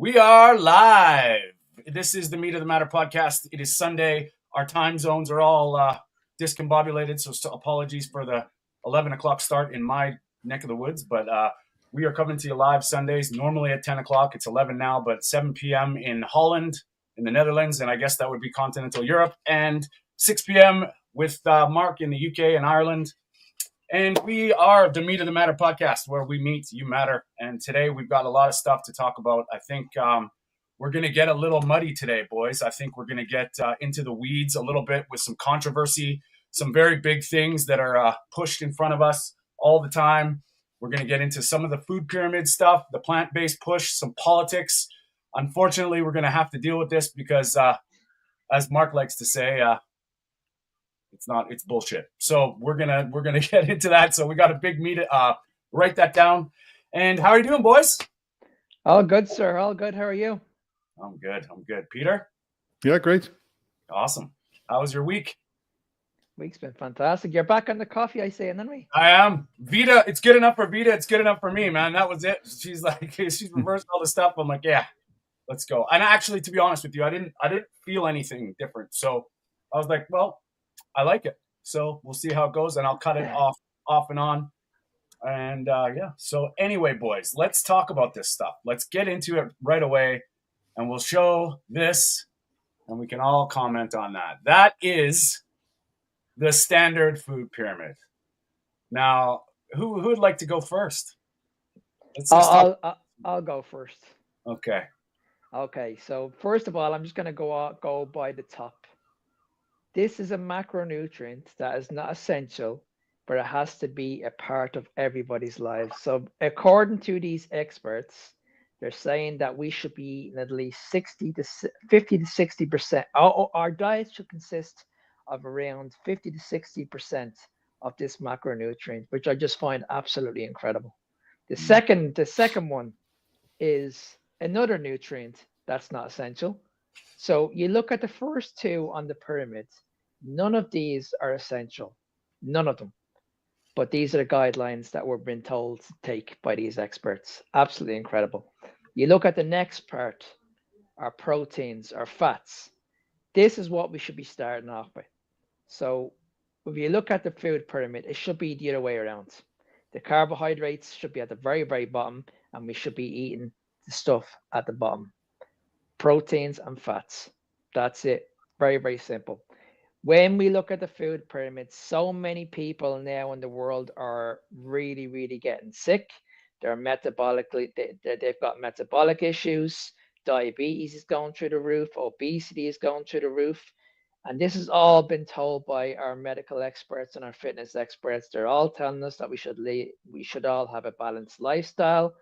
We are live. This is the Meat of the Matter podcast. It is Sunday. Our time zones are all discombobulated, so apologies for the 11 o'clock start in my neck of the woods. But we are coming to you live Sundays, normally at 10 o'clock. It's 11 now, but 7 p.m. in Holland, in the Netherlands, and I guess that would be continental Europe, and 6 p.m. with Mark in the UK and Ireland. And we are the Meat of the Matter podcast, where we meet, you matter. And today we've got a lot of stuff to talk about. I think we're going to get a little muddy today, boys. I think we're going to get into the weeds a little bit with some controversy, some very big things that are pushed in front of us all the time. We're going to get into some of the food pyramid stuff, the plant-based push, some politics. Unfortunately, we're going to have to deal with this because, as Mark likes to say, it's bullshit. So we're gonna get into that. So we got a big meet. Write that down. And how are you doing, boys? All good, sir. All good. How are you? I'm good. Peter? Yeah, great. Awesome. How was your week? Week's been fantastic. You're back on the coffee, I say, and then we. I am. Vita, it's good enough for Vita. It's good enough for me, man. That was it. She's reversed all the stuff. I'm like, yeah, let's go. And actually, to be honest with you, I didn't feel anything different. So I was like, well, I like it. So we'll see how it goes, and I'll cut it off and on. And yeah. So anyway, boys, let's talk about this stuff. Let's get into it right away, and we'll show this, and we can all comment on that. That is the standard food pyramid. Now, who would like to go first? I'll go first. Okay. Okay. So first of all, I'm just going to go by the top. This is a macronutrient that is not essential, but it has to be a part of everybody's lives. So according to these experts, they're saying that we should be eating at least 50 to 60%. Our diet should consist of around 50 to 60% of this macronutrient, which I just find absolutely incredible. The second one is another nutrient that's not essential. So you look at the first two on the pyramid, none of these are essential, none of them. But these are the guidelines that we're being told to take by these experts. Absolutely incredible. You look at the next part, our proteins, our fats. This is what we should be starting off with. So if you look at the food pyramid, it should be the other way around. The carbohydrates should be at the very, very bottom, and we should be eating the stuff at the bottom. Proteins and fats. That's it. Very, very simple. When we look at the food pyramid, so many people now in the world are really, really getting sick. They've got metabolic issues. Diabetes is going through the roof. Obesity is going through the roof. And this has all been told by our medical experts and our fitness experts. They're all telling us that we should all have a balanced lifestyle.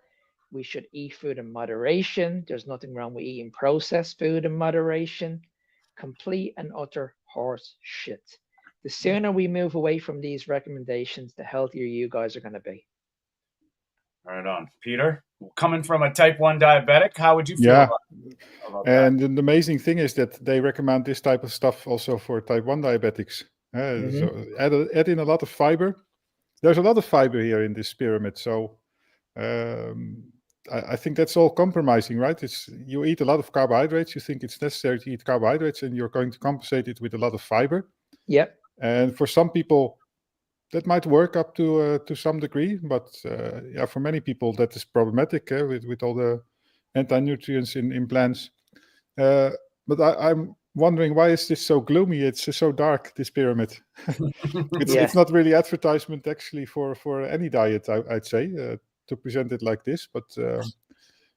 We should eat food in moderation. There's nothing wrong with eating processed food in moderation. Complete and utter horse shit. The sooner we move away from these recommendations, the healthier you guys are going to be. Right on. Peter, coming from a type 1 diabetic, how would you feel about that? And the amazing thing is that they recommend this type of stuff also for type 1 diabetics. So add in a lot of fiber. There's a lot of fiber here in this pyramid. So I think that's all compromising, right? You eat a lot of carbohydrates. You think it's necessary to eat carbohydrates, and you're going to compensate it with a lot of fiber. Yep. And for some people, that might work up to some degree, but for many people that is problematic with all the anti-nutrients in plants. But I'm wondering, why is this so gloomy? It's so dark, this pyramid. It's not really advertisement actually for any diet, I'd say, to present it like this. But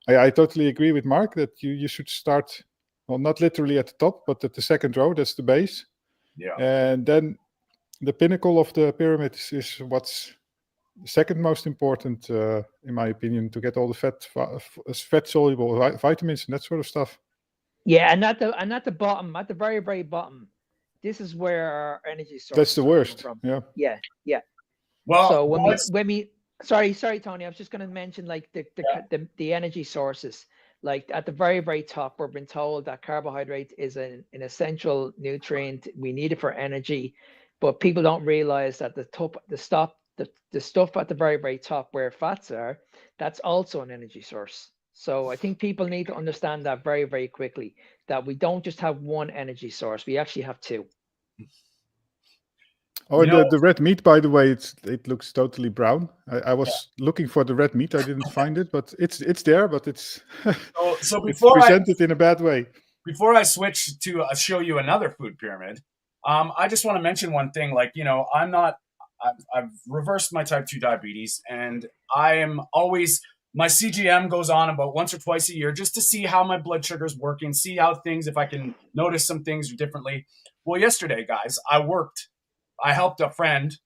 I totally agree with Mark that you should start, well, not literally at the top, but at the second row. That's the base. Yeah. And then the pinnacle of the pyramid is what's second most important, in my opinion, to get all the fat-soluble vitamins and that sort of stuff. Yeah, and at the bottom, at the very, very bottom, this is where our energy source. That's the worst. From. Yeah. Well, so when we sorry, Tony, I was just going to mention like the energy sources. Like at the very, very top, we've been told that carbohydrate is an essential nutrient. We need it for energy, but people don't realize that the stuff at the very, very top where fats are, that's also an energy source. So I think people need to understand that very, very quickly, that we don't just have one energy source. We actually have two. Oh, You and know, the red meat, by the way, it looks totally brown. I was looking for the red meat. I didn't find it, but it's there, but it's so it's presented in a bad way. before I switch to show you another food pyramid, I just want to mention one thing. Like, you know, I've reversed my type 2 diabetes, and I am always, my CGM goes on about once or twice a year just to see how my blood sugar is working, see how things, if I can notice some things differently. Well, yesterday, guys, I helped a friend,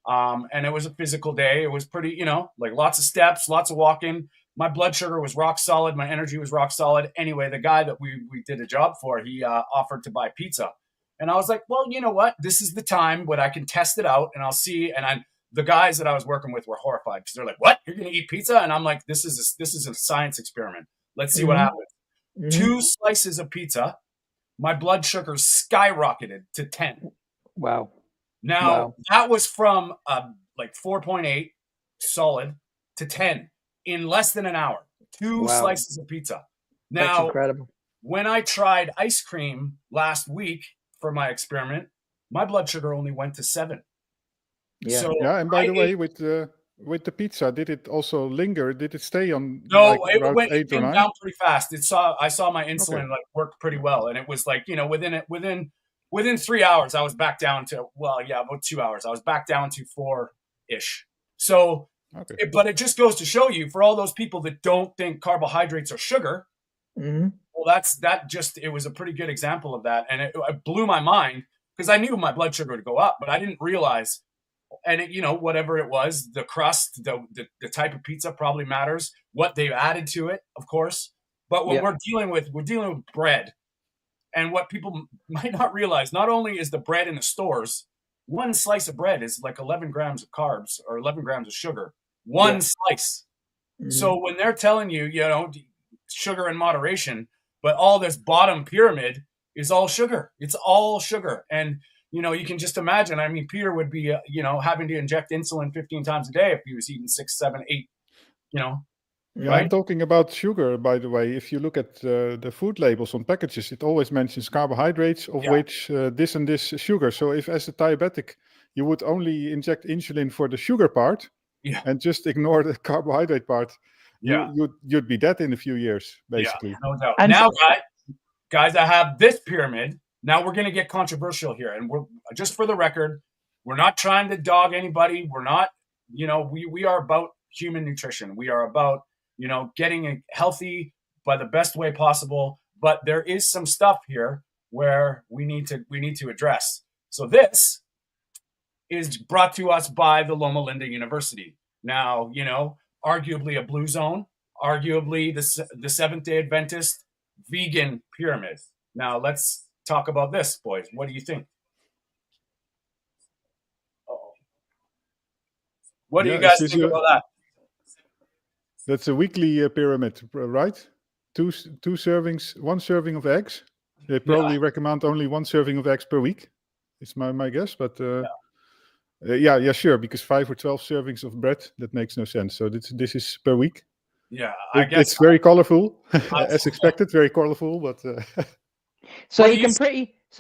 and it was a physical day. It was pretty, you know, like lots of steps, lots of walking. My blood sugar was rock solid. My energy was rock solid. Anyway, the guy that we did a job for, he offered to buy pizza. And I was like, well, you know what? This is the time when I can test it out and I'll see. And the guys that I was working with were horrified because they're like, what? You're going to eat pizza? And I'm like, this is a science experiment. Let's see what Mm-hmm. happens. Mm-hmm. 2 slices of pizza, my blood sugar skyrocketed to 10. Wow. Now, Wow. that was from like 4.8 solid to 10 in less than an hour. 2 Wow. slices of pizza. That's Now, incredible. when I tried ice cream last week for my experiment, my blood sugar only went to 7. Yeah. So Yeah, and by I the way, ate, with the pizza, did it also linger? Did it stay on no, like around it 8 or came 9? down pretty fast. I saw my Okay. insulin like work pretty well, and it was like, you know, within 3 hours I was back down to, well, yeah, about 2 hours. I was back down to 4-ish. So, Okay. but it just goes to show you, for all those people that don't think carbohydrates are sugar, Mm-hmm. well, it was a pretty good example of that, and it blew my mind because I knew my blood sugar would go up, but I didn't realize. And it, you know, whatever it was, the crust, the type of pizza probably matters. What they've added to it, of course. But when Yeah. we're dealing with bread, and what people might not realize, not only is the bread in the stores, one slice of bread is like 11 grams of carbs or 11 grams of sugar. One Yeah. slice. Mm-hmm. So when they're telling you, you know, sugar in moderation, but all this bottom pyramid is all sugar. It's all sugar. And, you know, you can just imagine. I mean, Peter would be, you know, having to inject insulin 15 times a day if he was eating 6, 7, 8, you know, Yeah, right? and talking about sugar, by the way, if you look at the food labels on packages, it always mentions carbohydrates, of Yeah. which this and this sugar. So if as a diabetic, you would only inject insulin for the sugar part Yeah. and just ignore the carbohydrate part, Yeah. you'd be dead in a few years, Yeah. basically. No doubt. And Now, guys, I have this pyramid. Now we're going to get controversial here. And we're just for the record, we're not trying to dog anybody. We're not, you know, we are about human nutrition. We are about, you know, getting healthy by the best way possible. But there is some stuff here where we need to address. So this is brought to us by the Loma Linda University. Now, you know, arguably a blue zone, arguably the Seventh-day Adventist vegan pyramid. Now, let's talk about this, boys. What do you think? Uh-oh. What do you Yeah, guys think about that? that's a weekly pyramid, right? Two servings, 1 serving of eggs. They probably recommend only 1 serving of eggs per week. Is my guess, but yeah, sure. Because 5 or 12 servings of bread, that makes no sense. So this is per week. Yeah, I guess It's very colorful, as expected. Very colorful, but so What you do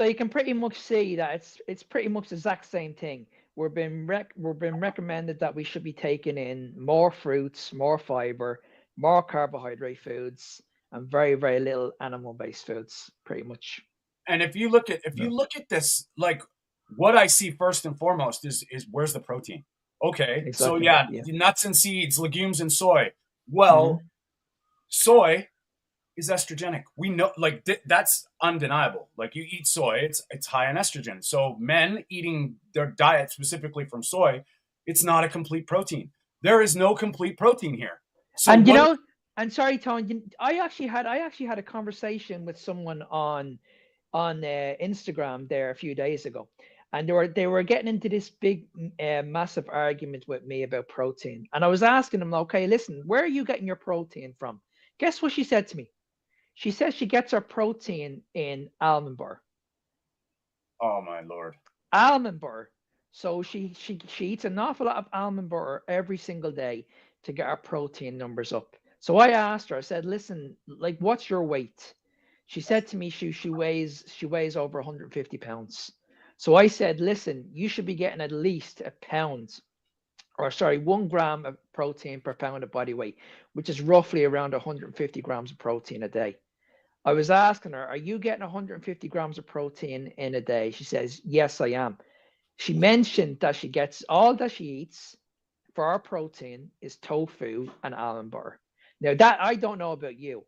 you can pretty much see that it's pretty much the exact same thing. We're been recommended that we should be taking in more fruits, more fiber, more carbohydrate foods, and very, very little animal-based foods, pretty much. and if you look at this, like what I see first and foremost is where's the protein? Okay, so Exactly. yeah, Yeah. nuts and seeds, legumes and soy. Mm-hmm. Well, soy is estrogenic. We know, like that's undeniable. Like you eat soy, it's high in estrogen. So men eating their diet specifically from soy, it's not a complete protein. There is no complete protein here. So And you what? know, and sorry, Tony, I actually had a conversation with someone on Instagram there a few days ago, and they were getting into this big, massive argument with me about protein. And I was asking them, okay, listen, where are you getting your protein from? Guess what she said to me? She says she gets her protein in almond butter. Oh my lord! Almond butter. So she eats an awful lot of almond butter every single day to get her protein numbers up. So I asked her, I said, listen, like, what's your weight? She said to me she weighs over 150 pounds. So I said, listen, you should be getting at least a pound, or sorry, 1 gram of protein per pound of body weight, which is roughly around 150 grams of protein a day. I was asking her, are you getting 150 grams of protein in a day? She says, yes, I am. She mentioned that she gets all that she eats for our protein is tofu and almond butter. Now that I don't know about you,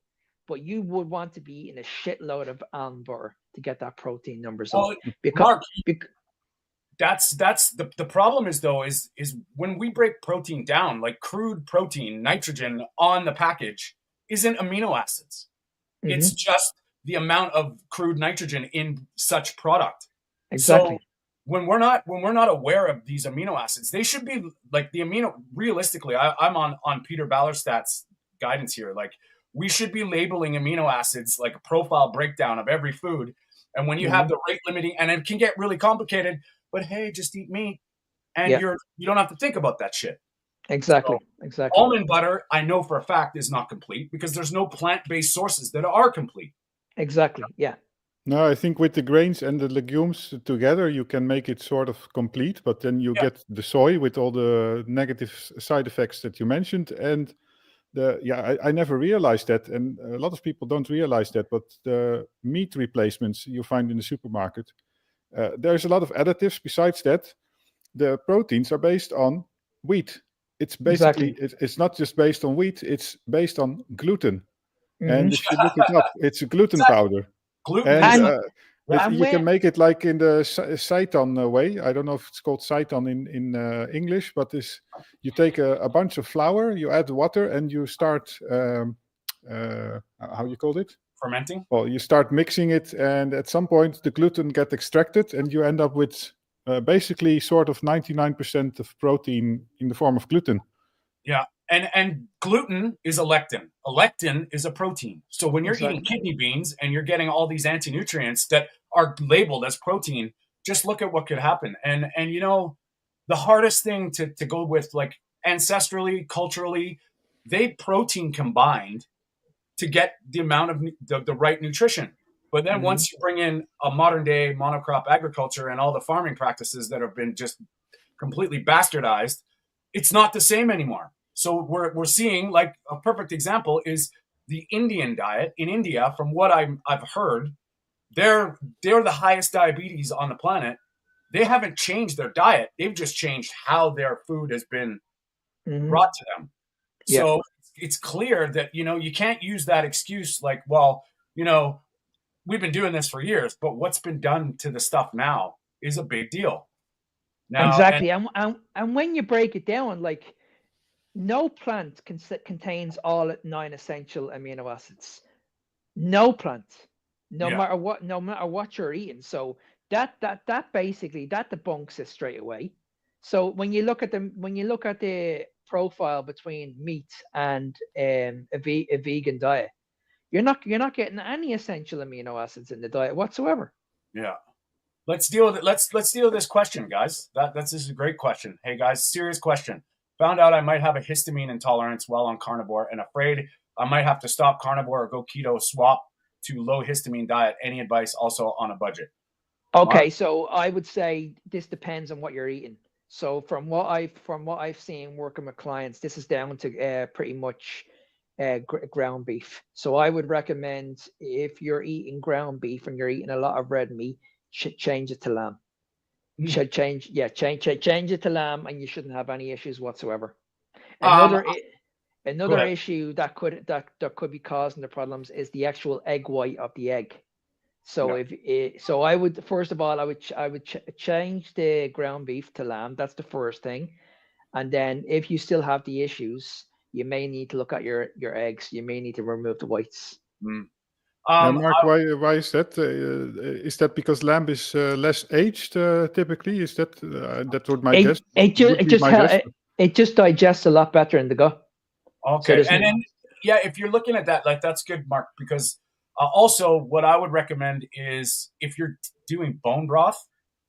but you would want to be eating a shitload of almond butter to get that protein numbers up. Well, Because, Mark, that's the problem is though is when we break protein down, like crude protein, nitrogen on the package isn't amino acids. It's just the amount of crude nitrogen in such product. exactly. So when we're not aware of these amino acids, they should be like the amino. Realistically, I'm on Peter Ballerstadt's guidance here. Like we should be labeling amino acids like a profile breakdown of every food. And when you have the rate limiting, and it can get really complicated. But hey, just eat meat, and Yeah, you don't have to think about that shit. exactly. So Exactly. almond butter, I know for a fact, is not complete because there's no plant-based sources that are complete. Exactly. Yeah. No, I think with the grains and the legumes together, you can make it sort of complete, but then you Yeah. get the soy with all the negative side effects that you mentioned. And I never realized that. And a lot of people don't realize that, but the meat replacements you find in the supermarket, there's a lot of additives. Besides that, the proteins are based on wheat. It's basically, Exactly. it's not just based on wheat, it's based on gluten. And hmm if you look it up, it's a gluten Exactly. powder. Gluten And is And and you can when make it like in the seitan way. I don't know if it's called seitan in English, but you take a bunch of flour, you add water, and you start how you call it? fermenting. Well, you start mixing it, and at some point the gluten get extracted, and you end up with basically sort of 99% of protein in the form of gluten. Yeah. And gluten is a lectin. A lectin is a protein. So when you're eating exactly. kidney beans and you're getting all these anti-nutrients that are labeled as protein, just look at what could happen. And the hardest thing to go with, like ancestrally, culturally, they protein combined to get the amount of the right nutrition. But then hmm once you bring in a modern day monocrop agriculture and all the farming practices that have been just completely bastardized, it's not the same anymore. So we're seeing, like, a perfect example is the Indian diet in India. From what I've heard, they're the highest diabetes on the planet. They haven't changed their diet. They've just changed how their food has been hmm brought to them. Yeah. So it's clear that you can't use that excuse like, well, we've been doing this for years, but what's been done to the stuff now is a big deal. Now, and Exactly. And when you break it down, like no plant contains all 9 essential amino acids. No plant, yeah, no matter what you're eating. So that basically that debunks it straight away. So when you look at the profile between meat and a vegan diet, you're not getting any essential amino acids in the diet whatsoever. yeah. Let's deal with it. Let's deal with this question, guys. This is a great question. Hey guys, serious question. Found out I might have a histamine intolerance while on carnivore, and afraid I might have to stop carnivore or go keto, swap to low histamine diet. Any advice? Also on a budget. Mark? Okay, so I would say this depends on what you're eating. So from what I've seen working with clients, this is down to pretty much ground beef. So I would recommend if you're eating ground beef and you're eating a lot of red meat, should change it to lamb. Mm. Should change, yeah, change it to lamb, and you shouldn't have any issues whatsoever. Um, Another Go another ahead. issue that could be causing the problems is the actual egg white of the egg. So Yeah. so I would first of all I would change the ground beef to lamb. That's the first thing, and then if you still have the issues, you may need to look at your eggs. You may need to remove the whites. Mm. Mark, why is that? Is that because lamb is less aged typically? Is that would my guess? Would It be just my guess. it just digests a lot better in the gut. So Okay. And then, yeah, if you're looking at that, like, that's good, Mark, because also what I would recommend is if you're doing bone broth,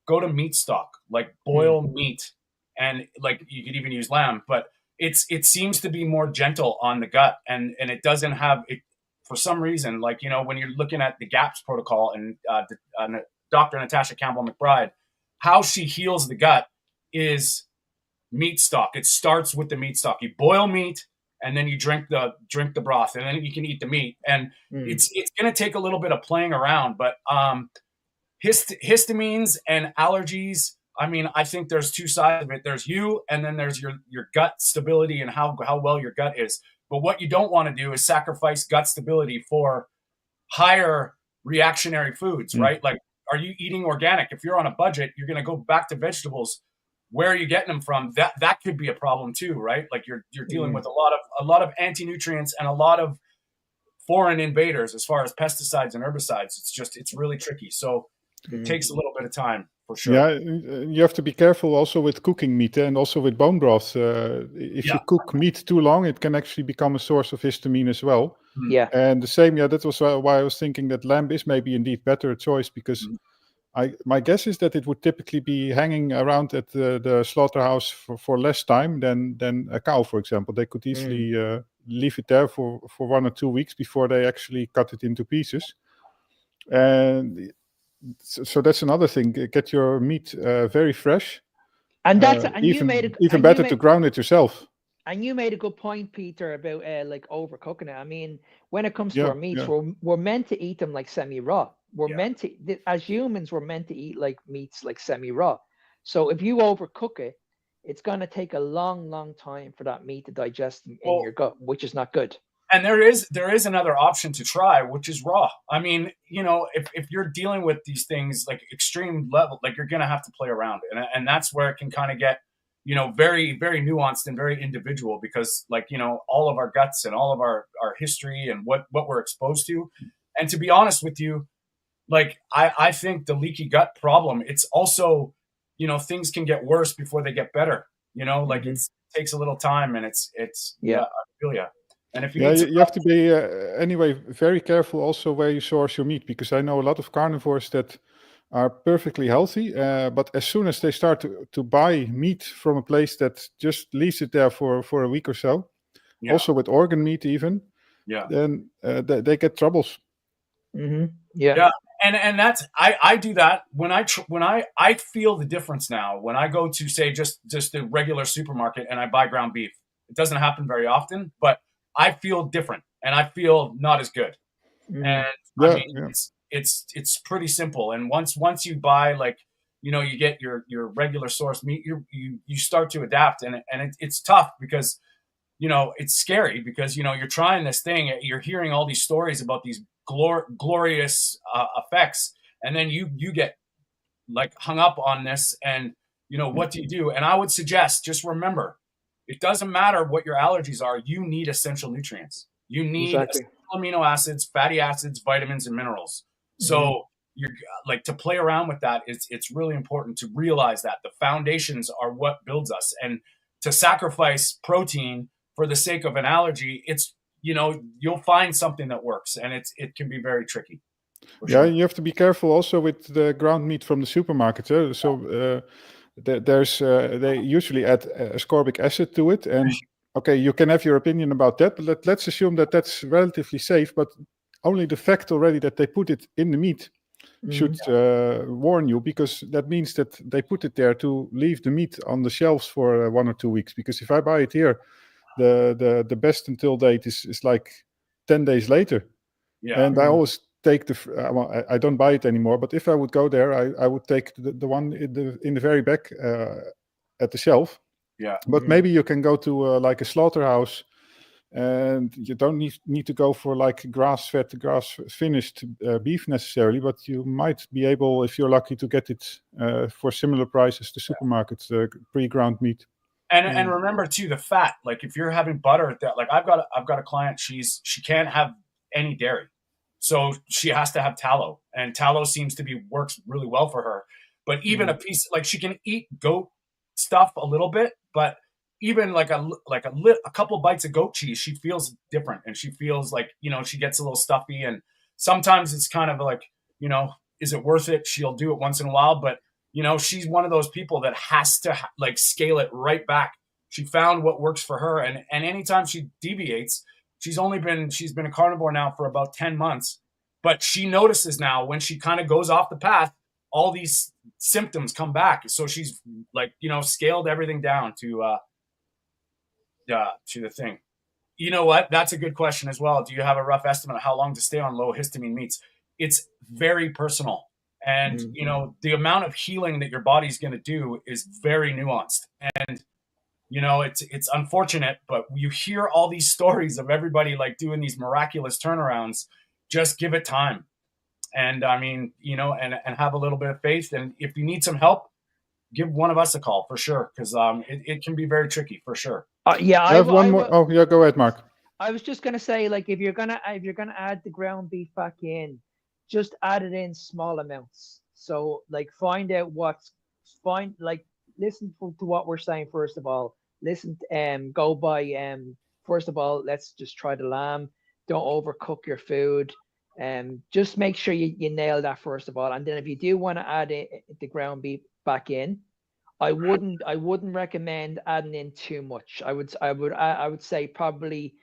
go to meat stock, like boil meat, and like you could even use lamb, but it seems to be more gentle on the gut, and it doesn't have it for some reason. Like, when you're looking at the GAPS protocol and Dr. Natasha Campbell McBride, how she heals the gut is meat stock. It starts with the meat stock. You boil meat, and then you drink the broth, and then you can eat the meat. And it's going to take a little bit of playing around, but histamines and allergies, I mean, I think there's two sides of it. There's you, and then there's your gut stability and how well your gut is. But what you don't want to do is sacrifice gut stability for higher reactionary foods, right? Like, are you eating organic? If you're on a budget, you're going to go back to vegetables. Where are you getting them from? That could be a problem too, right? Like, you're dealing with a lot of anti-nutrients and a lot of foreign invaders as far as pesticides and herbicides. It's really tricky. So it takes a little bit of time for sure. Yeah, you have to be careful also with cooking meat and also with bone broth. If you cook meat too long, it can actually become a source of histamine as well. Yeah. And the same, that was why I was thinking that lamb is maybe indeed better a choice, because my guess is that it would typically be hanging around at the slaughterhouse for less time than a cow, for example. They could easily leave it there for 1 or 2 weeks before they actually cut it into pieces. And so that's another thing. Get your meat very fresh. And that's even better to ground it yourself. And you made a good point, Peter, about like overcooking it. I mean, when it comes to our meats, we're meant to eat them like semi-raw. We're meant to, as humans, we're meant to eat like meats like semi-raw. So if you overcook it, it's going to take a long, long time for that meat to digest in your gut, which is not good. And there is another option to try, which is raw. I mean, if you're dealing with these things like extreme level, like, you're going to have to play around. And that's where it can kind of get, very, very nuanced and very individual, because, like, all of our guts and all of our history and what we're exposed to. And to be honest with you, like, I think the leaky gut problem, it's also, things can get worse before they get better, like it takes a little time, and it's I feel you. And if you have to be anyway very careful also where you source your meat, because I know a lot of carnivores that are perfectly healthy, but as soon as they start to buy meat from a place that just leaves it there for a week or so, also with organ meat even, then they get troubles. Yeah. And that's I do that when I feel the difference now when I go to, say, just the regular supermarket and I buy ground beef. It doesn't happen very often, but I feel different and I feel not as good. And I mean, it's pretty simple. And once you buy, like, you get your regular source meat, you start to adapt, and it's tough because, it's scary because, you're trying this thing, you're hearing all these stories about these glorious effects, and then you get, like, hung up on this, and what do you do? And I would suggest, just remember, it doesn't matter what your allergies are. You need essential nutrients. You need essential amino acids, fatty acids, vitamins, and minerals. So you're like, to play around with that, it's really important to realize that the foundations are what builds us, and to sacrifice protein for the sake of an allergy, it's, you'll find something that works, and it can be very tricky. Sure. You have to be careful also with the ground meat from the supermarket. So they usually add ascorbic acid to it, and okay, you can have your opinion about that, but let's assume that that's relatively safe. But only the fact already that they put it in the meat should warn you, because that means that they put it there to leave the meat on the shelves for 1 or 2 weeks. Because if I buy it here, the best until date is like 10 days later. And I always take I don't buy it anymore, but if I would go there, I would take the one in the very back at the shelf. But maybe you can go to like a slaughterhouse, and you don't need to go for like grass-fed, grass-finished beef necessarily, but you might be able, if you're lucky, to get it for similar prices to supermarkets, pre-ground meat. And remember too, the fat. Like, if you're having butter, that, like, I've got a client, she can't have any dairy. So she has to have tallow, and tallow seems to works really well for her. But even a piece, like, she can eat goat stuff a little bit, but even like a couple bites of goat cheese, she feels different, and she feels like, she gets a little stuffy, and sometimes it's kind of like, is it worth it? She'll do it once in a while, but she's one of those people that has to like scale it right back. She found what works for her. And anytime she deviates, she's been a carnivore now for about 10 months, but she notices now when she kind of goes off the path, all these symptoms come back. So she's like, scaled everything down to the thing. You know what? That's a good question as well. Do you have a rough estimate of how long to stay on low histamine meats? It's very personal. And, the amount of healing that your body's going to do is very nuanced. And, it's unfortunate, but you hear all these stories of everybody like doing these miraculous turnarounds. Just give it time. And I mean, and have a little bit of faith. And if you need some help, give one of us a call for sure. Cause it can be very tricky for sure. I have one more. Oh, yeah, go ahead, Mark. I was just gonna say, like, if you're gonna add the ground beef back in, just add it in small amounts. So, like, listen to what we're saying first of all. Go by first of all, let's just try the lamb. Don't overcook your food. Just make sure you nail that first of all, and then if you do want to add the ground beef back in, I wouldn't recommend adding in too much. I would say probably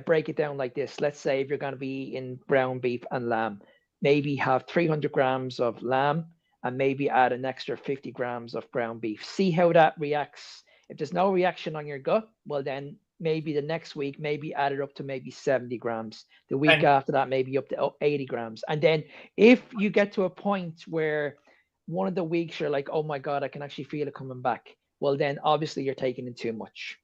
break it down like this. Let's say if you're going to be eating ground beef and lamb, maybe have 300 grams of lamb and maybe add an extra 50 grams of ground beef. See how that reacts. If there's no reaction on your gut, well then maybe the next week, maybe add it up to maybe 70 grams. The week after that, maybe up to 80 grams. And then if you get to a point where one of the weeks you're like, oh my God, I can actually feel it coming back, well then obviously you're taking in too much.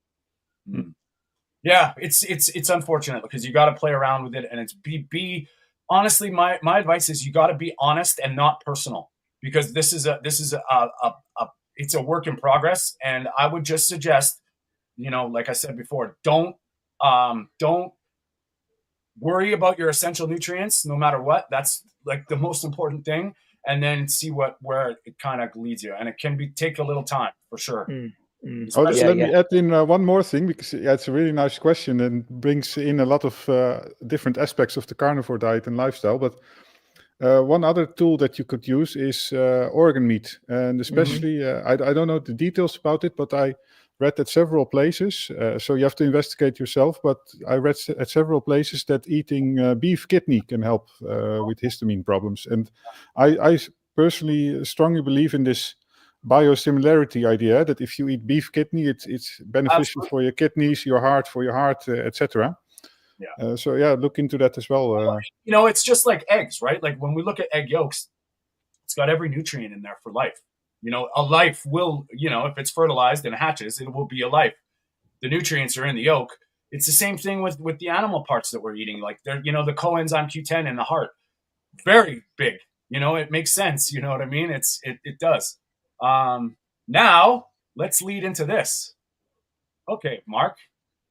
Yeah, it's unfortunate because you got to play around with it, and it's be honestly, my advice is you got to be honest and not personal, because this is it's a work in progress. And I would just suggest, like I said before, don't worry about your essential nutrients no matter what. That's like the most important thing. And then see where it kind of leads you. And it can take a little time for sure. Let me add in one more thing, because it's a really nice question and brings in a lot of different aspects of the carnivore diet and lifestyle. But one other tool that you could use is organ meat. And especially, I don't know the details about it, but I read at several places. So you have to investigate yourself. But I read at several places that eating beef kidney can help with histamine problems. And I personally strongly believe in this biosimilarity idea, that if you eat beef kidney, it's beneficial for your kidneys, your heart, etc. Look into that as well. It's just like eggs, right? Like when we look at egg yolks, it's got every nutrient in there for life. A life will, if it's fertilized and hatches, it will be a life. The nutrients are in the yolk. It's the same thing with the animal parts that we're eating. Like they're, the coenzyme Q10 in the heart, very big. It makes sense. You know what I mean? It does. Now let's lead into this. Okay, Mark,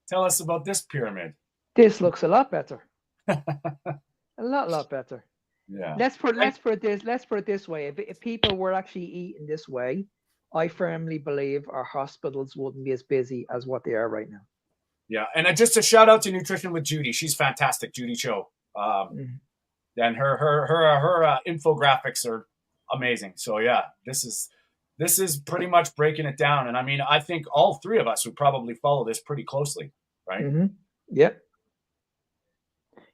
tell us about this pyramid. This looks a lot better. A lot better. Yeah. Let's put it this way. If people were actually eating this way, I firmly believe our hospitals wouldn't be as busy as what they are right now. Yeah, and just a shout out to Nutrition with Judy. She's fantastic, Judy Cho. And her infographics are amazing. So yeah, this is pretty much breaking it down. And I mean, I think all three of us would probably follow this pretty closely, right? Yep.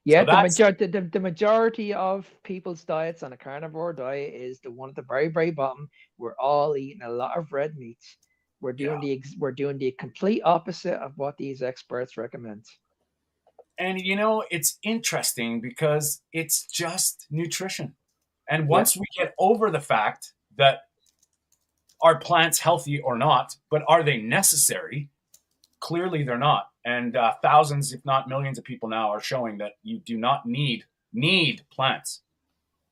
Yeah, So the majority of people's diets on a carnivore diet is the one at the very, very bottom. We're all eating a lot of red meats. We're doing the complete opposite of what these experts recommend. And it's interesting because it's just nutrition. And once we get over the fact that are plants healthy or not, but are they necessary? Clearly they're not. And thousands, if not millions of people now are showing that you do not need plants.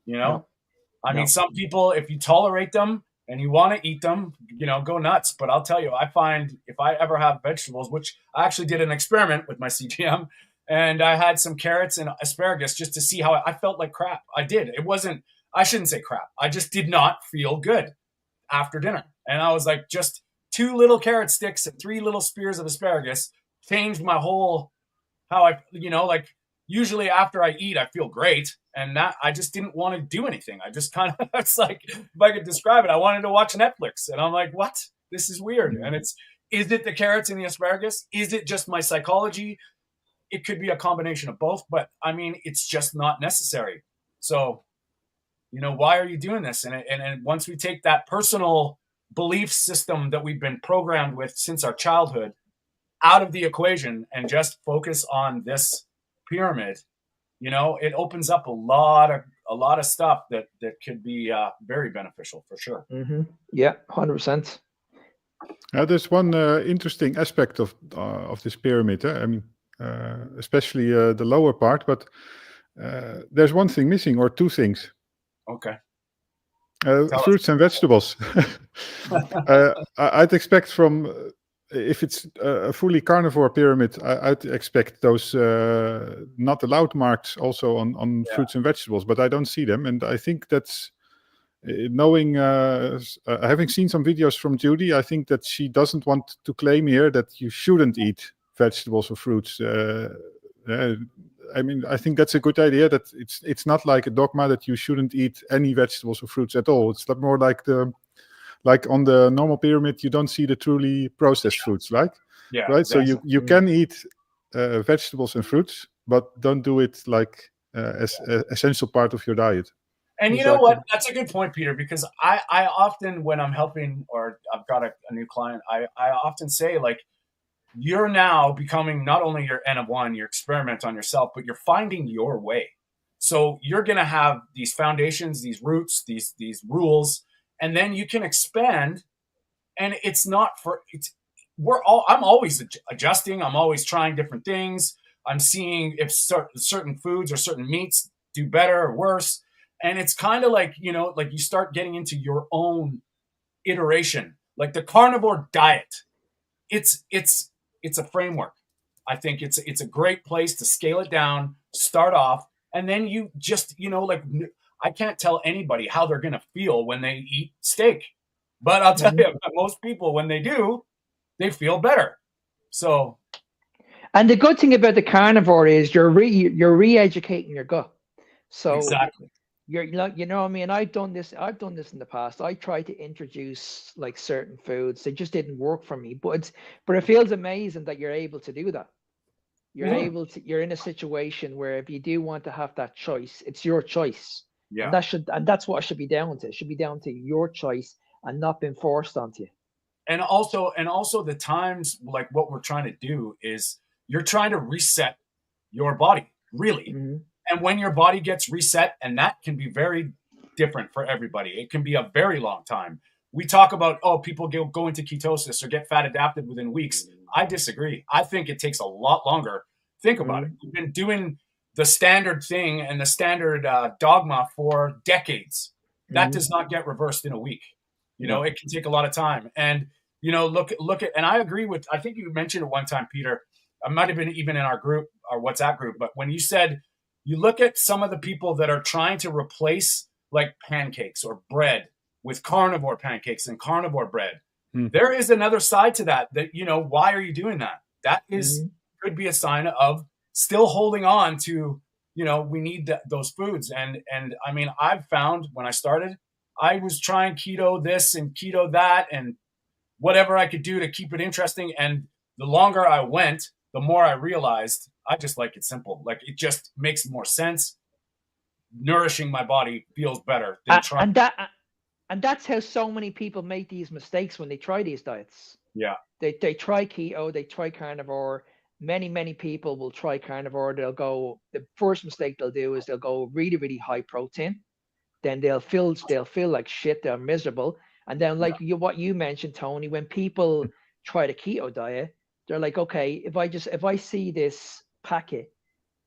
I mean, some people, if you tolerate them and you want to eat them, go nuts. But I'll tell you, I find if I ever have vegetables, which I actually did an experiment with my CGM, and I had some carrots and asparagus just to see how I felt like crap. I did. I shouldn't say crap. I just did not feel good after dinner. And I was like, just 2 little carrot sticks and 3 little spears of asparagus changed my whole, how I, like usually after I eat, I feel great. And that I just didn't want to do anything. I just kind of, it's like, if I could describe it, I wanted to watch Netflix. And I'm like, what? This is weird. And Is it the carrots and the asparagus? Is it just my psychology? It could be a combination of both, but I mean, it's just not necessary. So, why are you doing this? And once we take that personal belief system that we've been programmed with since our childhood out of the equation and just focus on this pyramid, it opens up a lot of stuff that could be very beneficial for sure. Mm-hmm. Yeah, 100%. There's one interesting aspect of this pyramid. I mean, especially the lower part, but there's one thing missing, or two things. Okay. Fruits and vegetables. I'd expect from, if it's a fully carnivore pyramid, I'd expect those not allowed marks also on fruits and vegetables, but I don't see them. And I think that's, knowing, having seen some videos from Judy, I think that she doesn't want to claim here that you shouldn't eat vegetables or fruits. I mean, I think that's a good idea, that it's not like a dogma that you shouldn't eat any vegetables or fruits at all. It's more like on the normal pyramid, you don't see the truly processed foods, right? Yeah. Right. Exactly. So you can eat vegetables and fruits, but don't do it like as an essential part of your diet. And you know what? That's a good point, Peter, because I often, when I'm helping or I've got a new client, I often say, like, you're now becoming not only your N of one, your experiment on yourself, but you're finding your way. So you're going to have these foundations, these roots, these rules, and then you can expand. And it's not for, I'm always adjusting. I'm always trying different things. I'm seeing if certain foods or certain meats do better or worse. And it's kind of like, like you start getting into your own iteration, like the carnivore diet. It's a framework. I think it's a great place to scale it down, start off, and then you just, like, I can't tell anybody how they're going to feel when they eat steak, but I'll tell you, most people, when they do, they feel better. So, and the good thing about the carnivore is you're re-educating your gut. So exactly. You're like, what I mean? I've done this in the past. I tried to introduce like certain foods. They just didn't work for me. But it feels amazing that you're able to do that. You're in a situation where if you do want to have that choice, it's your choice. Yeah. And that's what it should be down to. It should be down to your choice and not being forced onto you. And also the times, like, what we're trying to do is you're trying to reset your body, really. Mm-hmm. And when your body gets reset, and that can be very different for everybody. It can be a very long time. We talk about, people go into ketosis or get fat adapted within weeks. I disagree. I think it takes a lot longer. Think about it. We've been doing the standard thing and the standard dogma for decades. That does not get reversed in a week. It can take a lot of time. And, look at, and I agree with, I think you mentioned it one time, Peter. I might have been even in our group, our WhatsApp group, but when you said, you look at some of the people that are trying to replace like pancakes or bread with carnivore pancakes and carnivore bread. There is another side to that, why are you doing that? That could be a sign of still holding on to, we need those foods. And I mean, I've found when I started, I was trying keto this and keto that and whatever I could do to keep it interesting. And the longer I went, the more I realized I just like it simple. Like, it just makes more sense. Nourishing my body feels better than trying. And that's how so many people make these mistakes when they try these diets. Yeah. They try keto, they try carnivore. Many people will try carnivore. The first mistake they'll do is they'll go really, really high protein. Then they'll feel like shit. They're miserable. And then what you mentioned, Tony, when people try the keto diet, they're like, okay, if I see this packet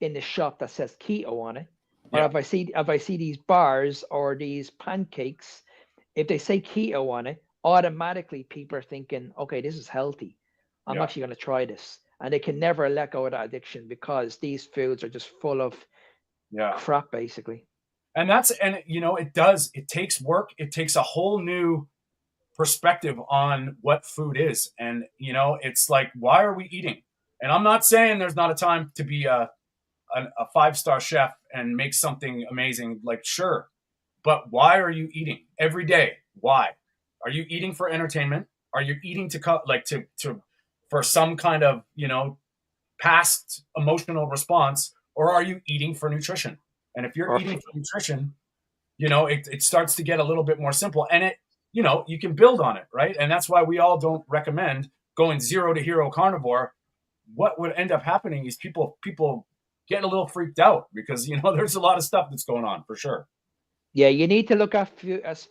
in the shop that says keto on it, or if I see these bars or these pancakes, if they say keto on it, automatically people are thinking, okay, this is healthy. I'm actually going to try this. And they can never let go of that addiction because these foods are just full of crap, basically. And it takes work. It takes a whole new perspective on what food is. And, it's like, why are we eating? And I'm not saying there's not a time to be a 5-star chef and make something amazing. Like, sure. But why are you eating every day? Why? Are you eating for entertainment? Are you eating for some kind of, past emotional response, or are you eating for nutrition? And if you're eating for nutrition, it starts to get a little bit more simple, and you can build on it, right? And that's why we all don't recommend going 0 to hero carnivore. What would end up happening is people get a little freaked out because, there's a lot of stuff that's going on for sure. Yeah, you need to look at food as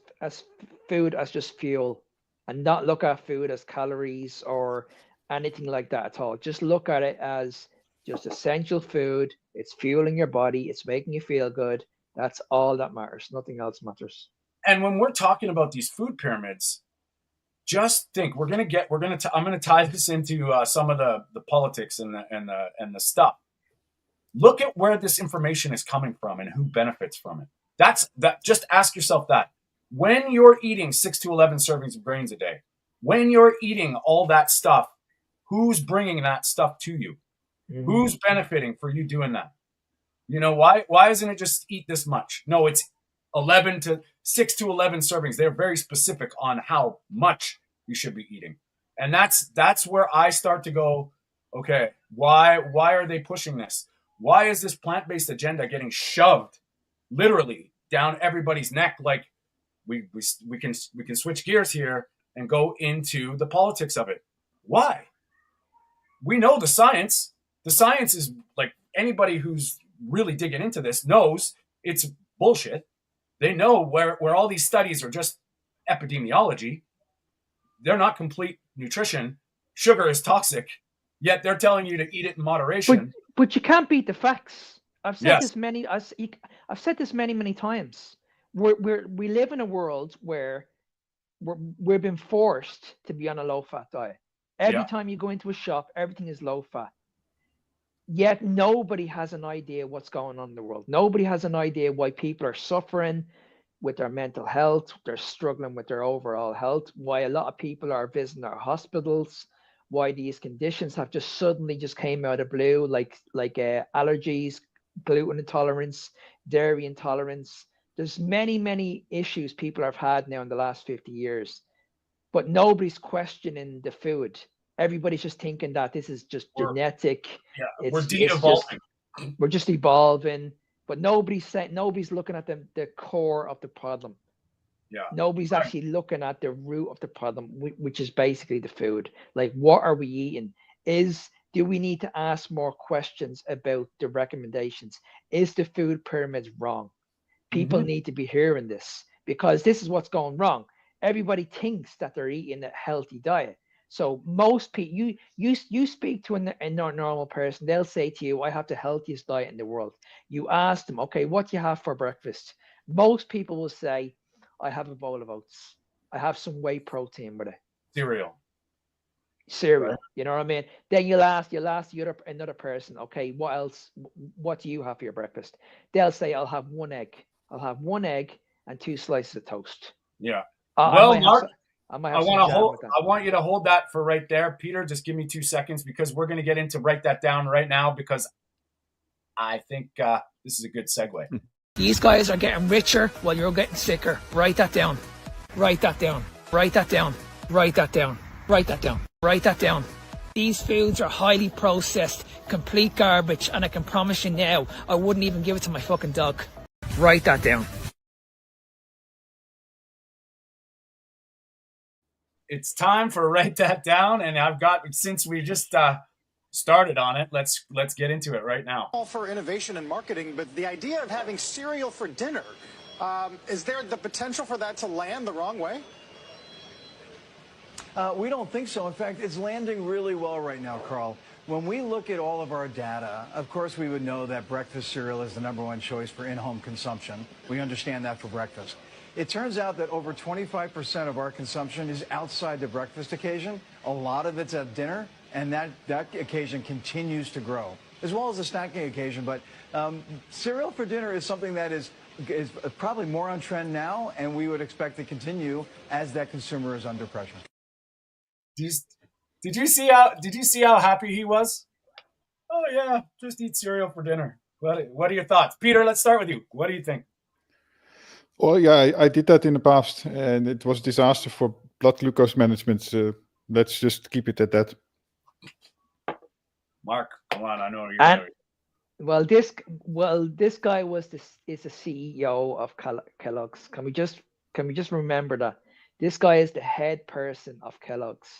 just fuel, and not look at food as calories or anything like that at all. Just look at it as just essential food. It's fueling your body. It's making you feel good. That's all that matters. Nothing else matters. And when we're talking about these food pyramids, just think I'm going to tie this into some of the politics and the stuff. Look at where this information is coming from and who benefits from it. Just ask yourself that. When you're eating 6 to 11 servings of grains a day, when you're eating all that stuff, who's bringing that stuff to you? Mm-hmm. Who's benefiting for you doing that? Why isn't it just eat this much? No, it's 6 to 11 servings. They're very specific on how much you should be eating. And that's where I start to go, okay, why are they pushing this? Why is this plant-based agenda getting shoved literally down everybody's neck? Like we can switch gears here and go into the politics of it. Why? We know the science. The science is, like, anybody who's really digging into this knows it's bullshit. They know where all these studies are just epidemiology. They're not complete nutrition. Sugar is toxic, yet they're telling you to eat it in moderation. But you can't beat the facts. I've said this many times. We live in a world where we've been forced to be on a low-fat diet. Every time you go into a shop, everything is low-fat. Yet nobody has an idea what's going on in the world. Nobody has an idea why people are suffering with their mental health. They're struggling with their overall health. Why a lot of people are visiting our hospitals. Why these conditions have just suddenly came out of blue, like allergies, gluten intolerance, dairy intolerance. There's many issues people have had now in the last 50 years, but nobody's questioning the food. Everybody's just thinking that this is just genetic. We're de-evolving. We're just evolving, but nobody's looking at the core of the problem. Yeah. Nobody's actually looking at the root of the problem, which is basically the food. Like, what are we eating? Do we need to ask more questions about the recommendations? Is the food pyramid wrong? People need to be hearing this, because this is what's going wrong. Everybody thinks that they're eating a healthy diet. So most people, you speak to a normal person, they'll say to you, I have the healthiest diet in the world. You ask them, okay, what do you have for breakfast? Most people will say, I have a bowl of oats. I have some whey protein with it. Cereal. Right. You know what I mean? Then you'll ask another person, okay, what else? What do you have for your breakfast? They'll say, I'll have one egg. I'll have one egg and 2 slices of toast. Yeah. Mark, I want you to hold that for right there. Peter, just give me 2 seconds, because we're going to get into write that down right now, because I think this is a good segue. These guys are getting richer while you're getting sicker. Write that down. Write that down. Write that down. Write that down. Write that down. Write that down. These foods are highly processed, complete garbage, and I can promise you now, I wouldn't even give it to my fucking dog. Write that down. It's time for write that down, and since we just started on it, let's get into it right now. All for innovation and marketing, but the idea of having cereal for dinner, is there the potential for that to land the wrong way? We don't think so. In fact, it's landing really well right now, Carl. When we look at all of our data, of course, we would know that breakfast cereal is the #1 choice for in-home consumption. We understand that for breakfast. It turns out that over 25% of our consumption is outside the breakfast occasion. A lot of it's at dinner, and that occasion continues to grow, as well as the snacking occasion. But cereal for dinner is something that is probably more on trend now, and we would expect to continue as that consumer is under pressure. Did you see how happy he was? Oh yeah, just eat cereal for dinner. What are your thoughts, Peter? Let's start with you. What do you think? Well, yeah, I did that in the past, and it was a disaster for blood glucose management. Let's just keep it at that. Mark, come on, I know you're And gonna... this guy is the CEO of Kellogg's. Can we just remember that this guy is the head person of Kellogg's,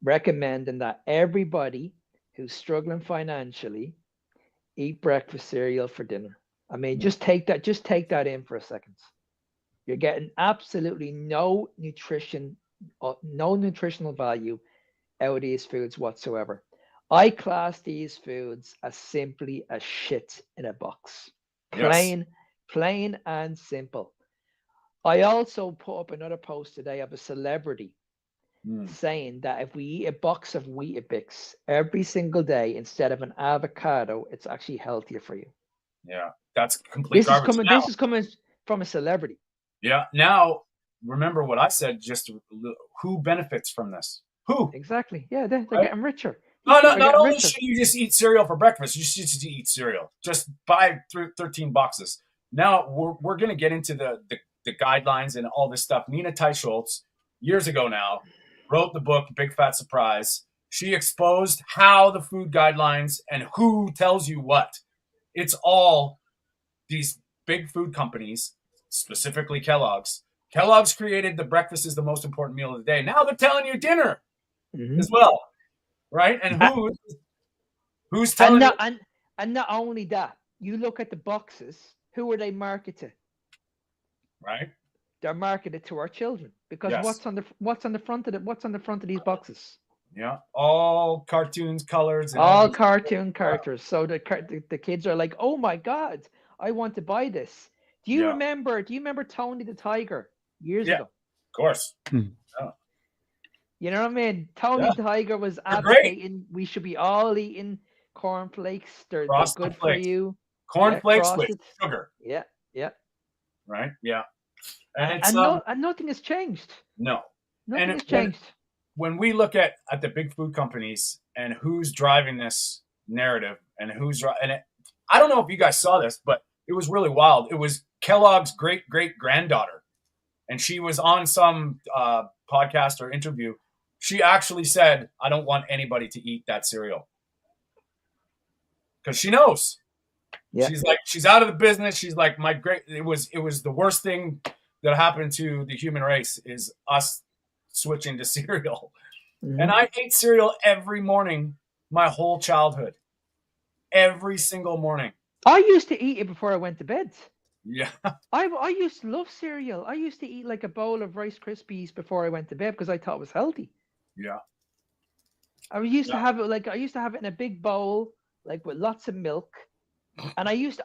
recommending that everybody who's struggling financially eat breakfast cereal for dinner. I mean, just take that in for a second. You're getting absolutely no nutritional value out of these foods whatsoever. I class these foods as simply as shit in a box. Plain and simple. I also put up another post today of a celebrity saying that if we eat a box of Weetabix every single day instead of an avocado, it's actually healthier for you. Yeah, that's complete garbage. This is coming from a celebrity. Yeah. Now, remember what I said. Just who benefits from this? Who? Exactly. Yeah, they're getting richer. No, not only should you just eat cereal for breakfast, you should just eat cereal. Just buy 13 boxes. Now, we're going to get into the guidelines and all this stuff. Nina Teicholz, years ago now, wrote the book, Big Fat Surprise. She exposed how the food guidelines and who tells you what. It's all these big food companies, specifically Kellogg's. Kellogg's created the breakfast is the most important meal of the day. Now they're telling you dinner as well. Right? And who's telling you? And not only that, you look at the boxes, who are they marketed to? Right? They're marketed to our children because what's on the front of these boxes? Yeah, all cartoons, colors, and all cartoon characters. So the kids are like, "Oh my God, I want to buy this." Do you remember Tony the Tiger years ago? Of course. You know what I mean? Tony the Tiger was advocating we should be all eating cornflakes. They're good for you. Cornflakes with sugar. Yeah. Right? Yeah. And it's and nothing has changed. No. Nothing has changed. When we look at the big food companies and who's driving this narrative and I don't know if you guys saw this, but it was really wild. It was Kellogg's great-great-granddaughter, and she was on some podcast or interview. She actually said, "I don't want anybody to eat that cereal," because she knows. Yeah. She's like, she's out of the business. She's like, it was the worst thing that happened to the human race is us switching to cereal. And I ate cereal every morning my whole childhood. Every single morning. I used to eat it before I went to bed. Yeah. I used to love cereal. I used to eat like a bowl of Rice Krispies before I went to bed because I thought it was healthy. Yeah. I used to have it in a big bowl, like with lots of milk. And I used to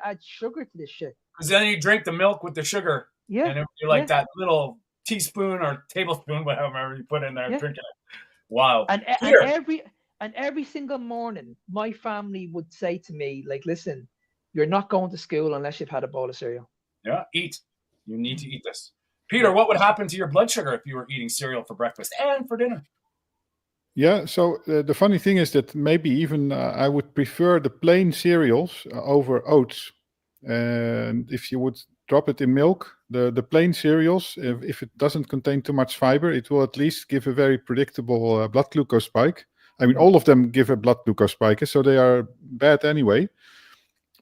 add sugar to this shit. Because then you drink the milk with the sugar. Yeah. And you're like that little teaspoon or tablespoon, whatever you put in there, drinking it. Wow. And every single morning, my family would say to me, like, listen, you're not going to school unless you've had a bowl of cereal. Yeah, eat. You need to eat this. Peter, what would happen to your blood sugar if you were eating cereal for breakfast and for dinner? Yeah, so the funny thing is that maybe even I would prefer the plain cereals over oats. And if you would drop it in milk, the plain cereals, if it doesn't contain too much fiber, it will at least give a very predictable blood glucose spike. I mean, all of them give a blood glucose spike, so they are bad anyway.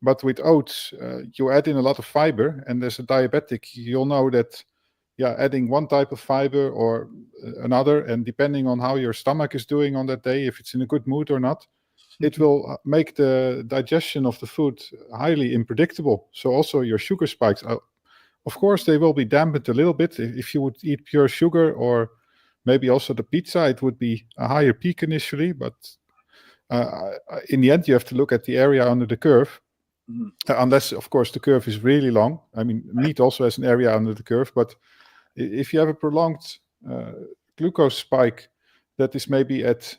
But with oats, you add in a lot of fiber, and as a diabetic, you'll know that adding one type of fiber or another, and depending on how your stomach is doing on that day, if it's in a good mood or not, it will make the digestion of the food highly unpredictable. So also your sugar spikes, of course, they will be dampened a little bit. If you would eat pure sugar or maybe also the pizza, it would be a higher peak initially, but in the end, you have to look at the area under the curve. Unless, of course, the curve is really long. I mean, meat also has an area under the curve, but if you have a prolonged glucose spike that is maybe at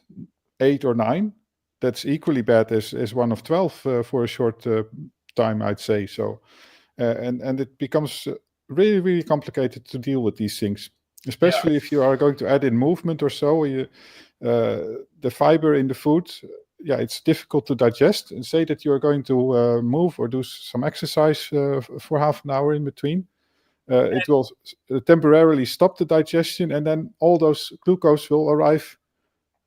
8 or 9, that's equally bad as one of 12 for a short time, I'd say. So, and it becomes really, really complicated to deal with these things, especially if you are going to add in movement or so. The fiber in the food, it's difficult to digest. And say that you are going to move or do some exercise for half an hour in between. it will temporarily stop the digestion, and then all those glucose will arrive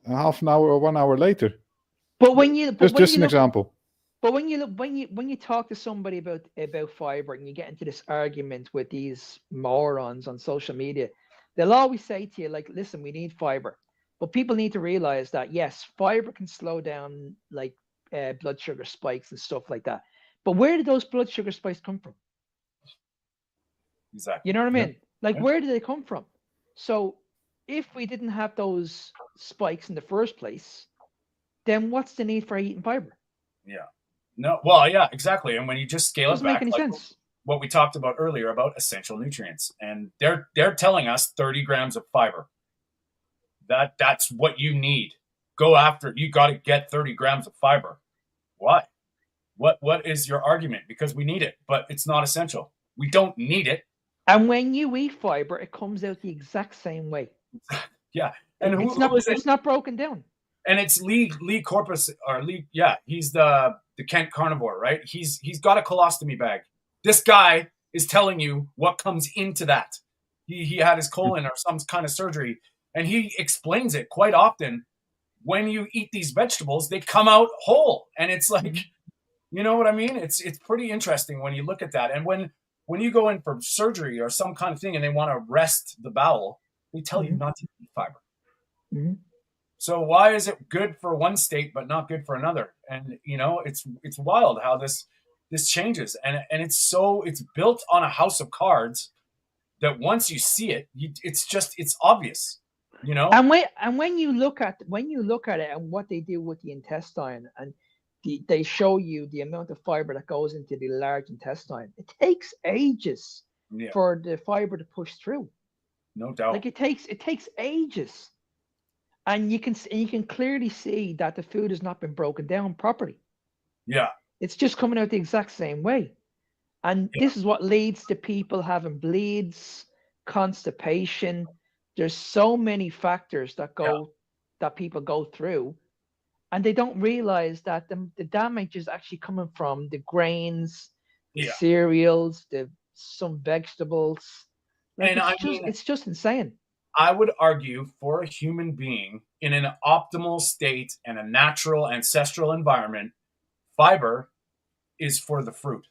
a half an hour or 1 hour later. But when you Just an example. But when you talk to somebody about fiber and you get into this argument with these morons on social media, they'll always say to you, like, listen, we need fiber. But people need to realize that, yes, fiber can slow down like blood sugar spikes and stuff like that. But where did those blood sugar spikes come from? Exactly. You know what I mean? Yeah. Like, Yeah. where did they come from? So if we didn't have those spikes in the first place, then what's the need for eating fiber? Yeah. No. Well, yeah, exactly. And when you just scale Doesn't it back, make any sense. what we talked about earlier about essential nutrients, and they're telling us 30 grams of fiber. That's what you need. Go after it. You got to get 30 grams of fiber. Why? What is your argument? Because we need it, but it's not essential. We don't need it. And when you eat fiber, it comes out the exact same way. Yeah. And it's not broken down. And it's Lee Corpus, or Lee. Yeah, he's the Kent carnivore, right? He's got a colostomy bag. This guy is telling you what comes into that. He had his colon or some kind of surgery, and he explains it quite often. When you eat these vegetables, they come out whole, and it's like, you know what I mean? It's pretty interesting when you look at that. And when you go in for surgery or some kind of thing, and they want to rest the bowel, they tell you not to eat fiber. Mm-hmm. So why is it good for one state but not good for another? And it's wild how this changes, and it's built on a house of cards that once you see it, it's obvious, you know. And when you look at it and what they do with the intestine, and they show you the amount of fiber that goes into the large intestine, it takes ages for the fiber to push through. No doubt. Like it takes ages. And you can clearly see that the food has not been broken down properly. Yeah. It's just coming out the exact same way. And this is what leads to people having bleeds, constipation. There's so many factors that people go through, and they don't realize that the damage is actually coming from the grains, the cereals, some vegetables. Like, it's just insane. I would argue for a human being in an optimal state and a natural ancestral environment, fiber is for the fruit.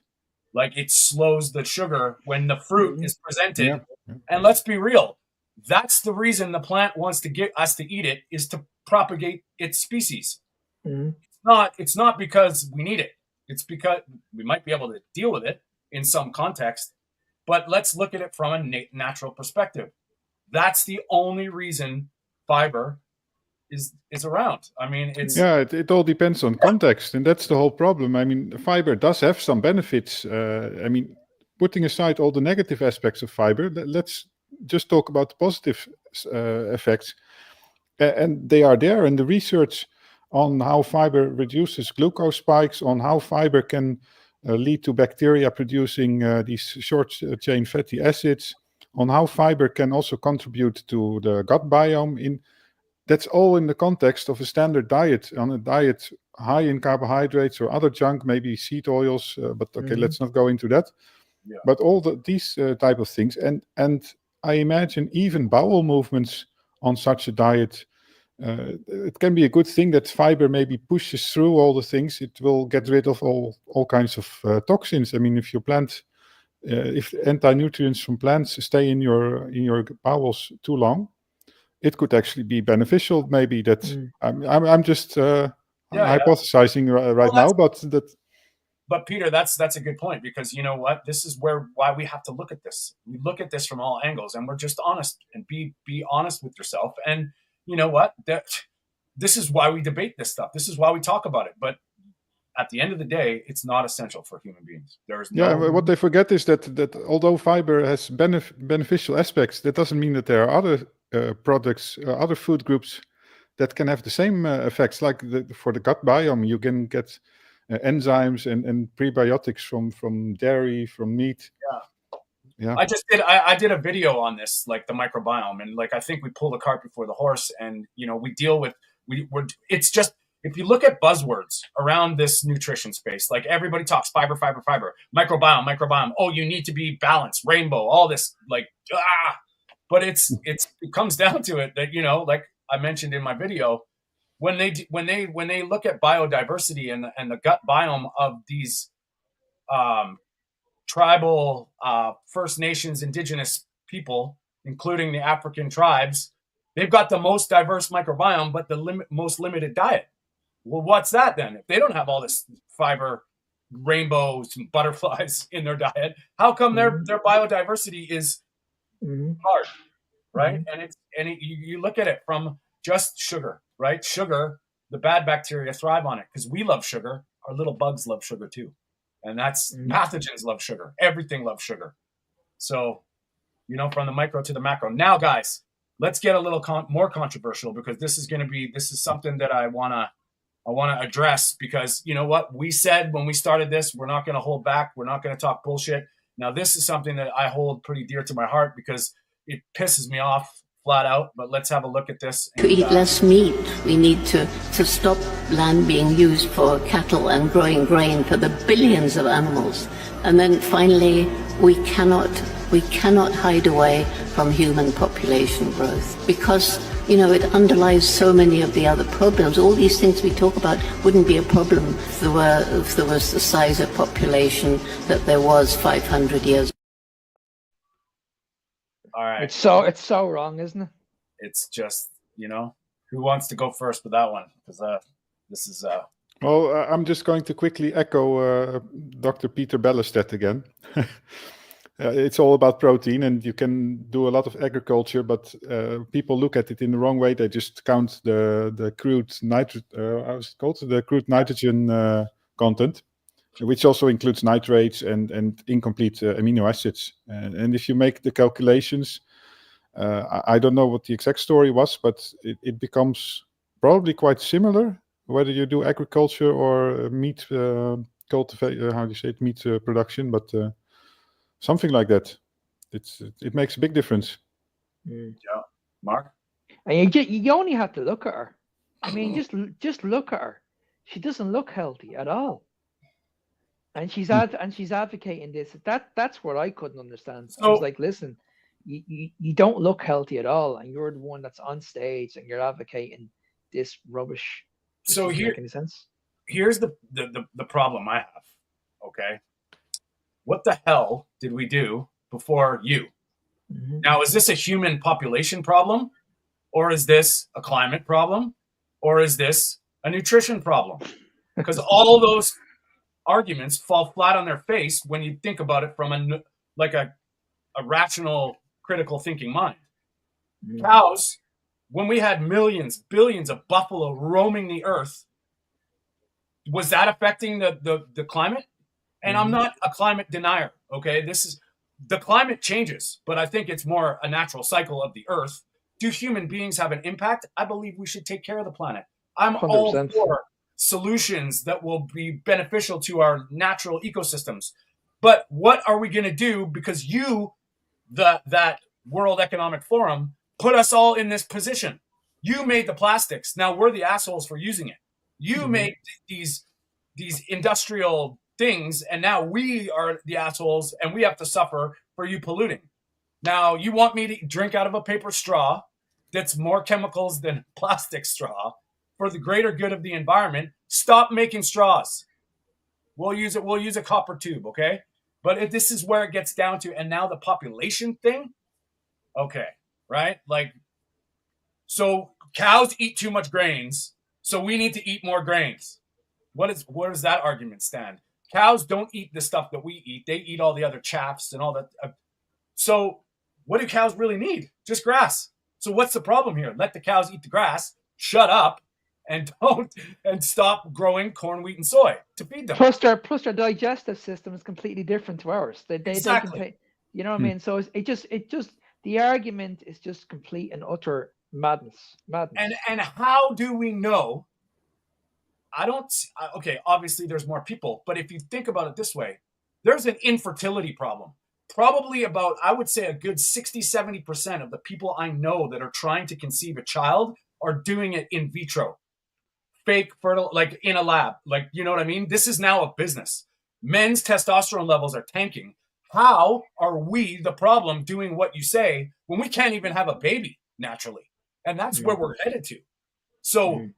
Like, it slows the sugar when the fruit is presented. Yeah. And let's be real. That's the reason the plant wants to get us to eat it, is to propagate its species. Mm-hmm. It's not because we need it. It's because we might be able to deal with it in some context, but let's look at it from a natural perspective. That's the only reason fiber is around. I mean, it all depends on context, and that's the whole problem. I mean, fiber does have some benefits. I mean, putting aside all the negative aspects of fiber, let's just talk about the positive effects. And they are there in the research on how fiber reduces glucose spikes, on how fiber can lead to bacteria producing these short-chain fatty acids, on how fiber can also contribute to the gut biome. That's all in the context of a standard diet, on a diet high in carbohydrates or other junk, maybe seed oils, but okay, let's not go into that. Yeah. But all these type of things, and I imagine even bowel movements on such a diet, it can be a good thing that fiber maybe pushes through all the things. It will get rid of all kinds of toxins. I mean, if your plant if anti-nutrients from plants stay in your bowels too long, it could actually be beneficial. Maybe that I'm just hypothesizing right now, but that. But Peter, that's a good point, because you know what? This is why we have to look at this. We look at this from all angles, and we're just honest, and be honest with yourself. And you know what? This is why we debate this stuff. This is why we talk about it. But at the end of the day, it's not essential for human beings. There's what they forget is that although fiber has beneficial aspects, that doesn't mean that there are other products, other food groups that can have the same effects. Like for the gut biome, you can get enzymes and prebiotics from dairy, from meat. Yeah. I did a video on this, like the microbiome, and like I think we pulled the cart before the horse, and you know we deal with it's just if you look at buzzwords around this nutrition space, like everybody talks fiber, microbiome. Oh, you need to be balanced, rainbow, all this but it comes down to it that, like I mentioned in my video, when they look at biodiversity and the gut biome of these tribal First Nations, indigenous people, including the African tribes, they've got the most diverse microbiome, but the most limited diet. Well, what's that then? If they don't have all this fiber, rainbows, and butterflies in their diet, how come their biodiversity is hard, right? And you look at it from just sugar, right? Sugar, the bad bacteria thrive on it because we love sugar. Our little bugs love sugar too, and that's pathogens love sugar. Everything loves sugar. So, from the micro to the macro. Now, guys, let's get a little more controversial because this is something that I wanna address because you know what we said when we started this, we're not going to hold back. We're not going to talk bullshit. Now, this is something that I hold pretty dear to my heart because it pisses me off flat out. But let's have a look at this. To eat less meat, we need to stop land being used for cattle and growing grain for the billions of animals. And then finally, we cannot hide away from human population growth because it underlies so many of the other problems. All these things we talk about wouldn't be a problem if there was the size of population that there was 500 years ago. All right. It's so wrong, isn't it? It's just, who wants to go first with that one? Because this is... Well, I'm just going to quickly echo Dr. Peter Bellestedt again. It's all about protein, and you can do a lot of agriculture, but people look at it in the wrong way. They just count the crude the crude nitrogen content, which also includes nitrates and incomplete amino acids. And if you make the calculations, I don't know what the exact story was, but it becomes probably quite similar whether you do agriculture or meat meat production, but. Something like that. It makes a big difference. Yeah, Mark. And you only have to look at her. I mean, just look at her. She doesn't look healthy at all. And she's advocating this. That's what I couldn't understand. I was like, listen, you don't look healthy at all, and you're the one that's on stage and you're advocating this rubbish. This So doesn't make any sense. Here's the problem I have. Okay. What the hell did we do before you? Mm-hmm. Now, is this a human population problem? Or is this a climate problem? Or is this a nutrition problem? Because all those arguments fall flat on their face when you think about it from a rational, critical thinking mind. Mm-hmm. Cows, when we had millions, billions of buffalo roaming the earth, was that affecting the climate? And I'm not a climate denier, okay? The climate changes, but I think it's more a natural cycle of the earth. Do human beings have an impact? I believe we should take care of the planet. I'm 100%. All for solutions that will be beneficial to our natural ecosystems. But what are we going to do? Because that World Economic Forum, put us all in this position. You made the plastics. Now we're the assholes for using it. You made these industrial things, and now we are the assholes and we have to suffer for you polluting. Now you want me to drink out of a paper straw that's more chemicals than plastic straw for the greater good of the environment. Stop making straws. We'll use a copper tube, okay? But this is where it gets down to, and now the population thing. Okay, right? So cows eat too much grains, so we need to eat more grains. Where does that argument stand? Cows don't eat the stuff that we eat. They eat all the other chaffs and all that. So what do cows really need? Just grass. So what's the problem here? Let the cows eat the grass, shut up, and stop growing corn, wheat, and soy to feed them. Plus their digestive system is completely different to ours. Exactly. They you know what I mean? So it just the argument is just complete and utter madness. And how do we know? Okay, obviously there's more people, but if you think about it this way, there's an infertility problem. Probably about, I would say, a good 60-70% of the people I know that are trying to conceive a child are doing it in vitro. fake fertile, like in a lab. Like, you know what I mean? This is now a business. Men's testosterone levels are tanking. How are we the problem doing what you say when we can't even have a baby naturally? And that's where we're headed to. So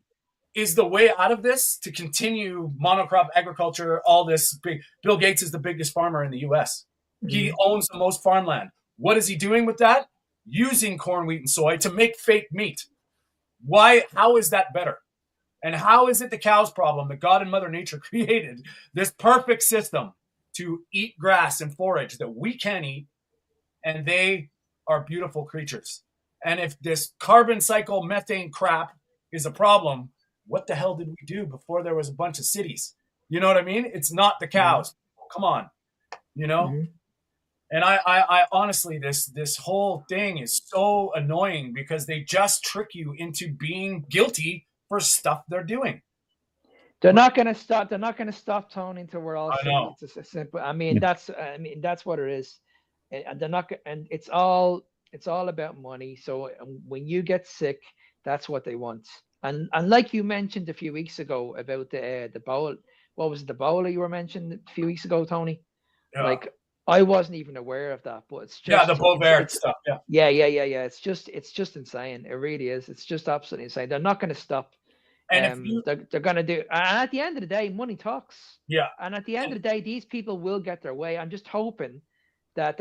is the way out of this to continue monocrop agriculture, all this big? Bill Gates is the biggest farmer in the US. He owns the most farmland. What is he doing with that? Using corn, wheat, and soy to make fake meat. Why? How is that better? And how is it the cow's problem that God and Mother Nature created this perfect system to eat grass and forage that we can't eat, and they are beautiful creatures? And if this carbon cycle methane crap is a problem, what the hell did we do before there was a bunch of cities? You know what I mean? It's not the cows. Come on, you know? And I honestly, this whole thing is so annoying because they just trick you into being guilty for stuff they're doing. They're not going to stop. They're not going to stop, Tony, until we're all sick. know. It's just simple. I mean, that's what it is. And they're not. And it's all about money. So when you get sick, that's what they want. And like you mentioned a few weeks ago about the bowl. What was it, the bowl you were mentioning a few weeks ago, Tony? Yeah. Like, I wasn't even aware of that, but it's just the Bovaert stuff. Yeah. It's just insane. It really is. It's just absolutely insane. They're not going to stop. And they're going to do. And at the end of the day, money talks. Yeah. And at the end of the day, these people will get their way. I'm just hoping that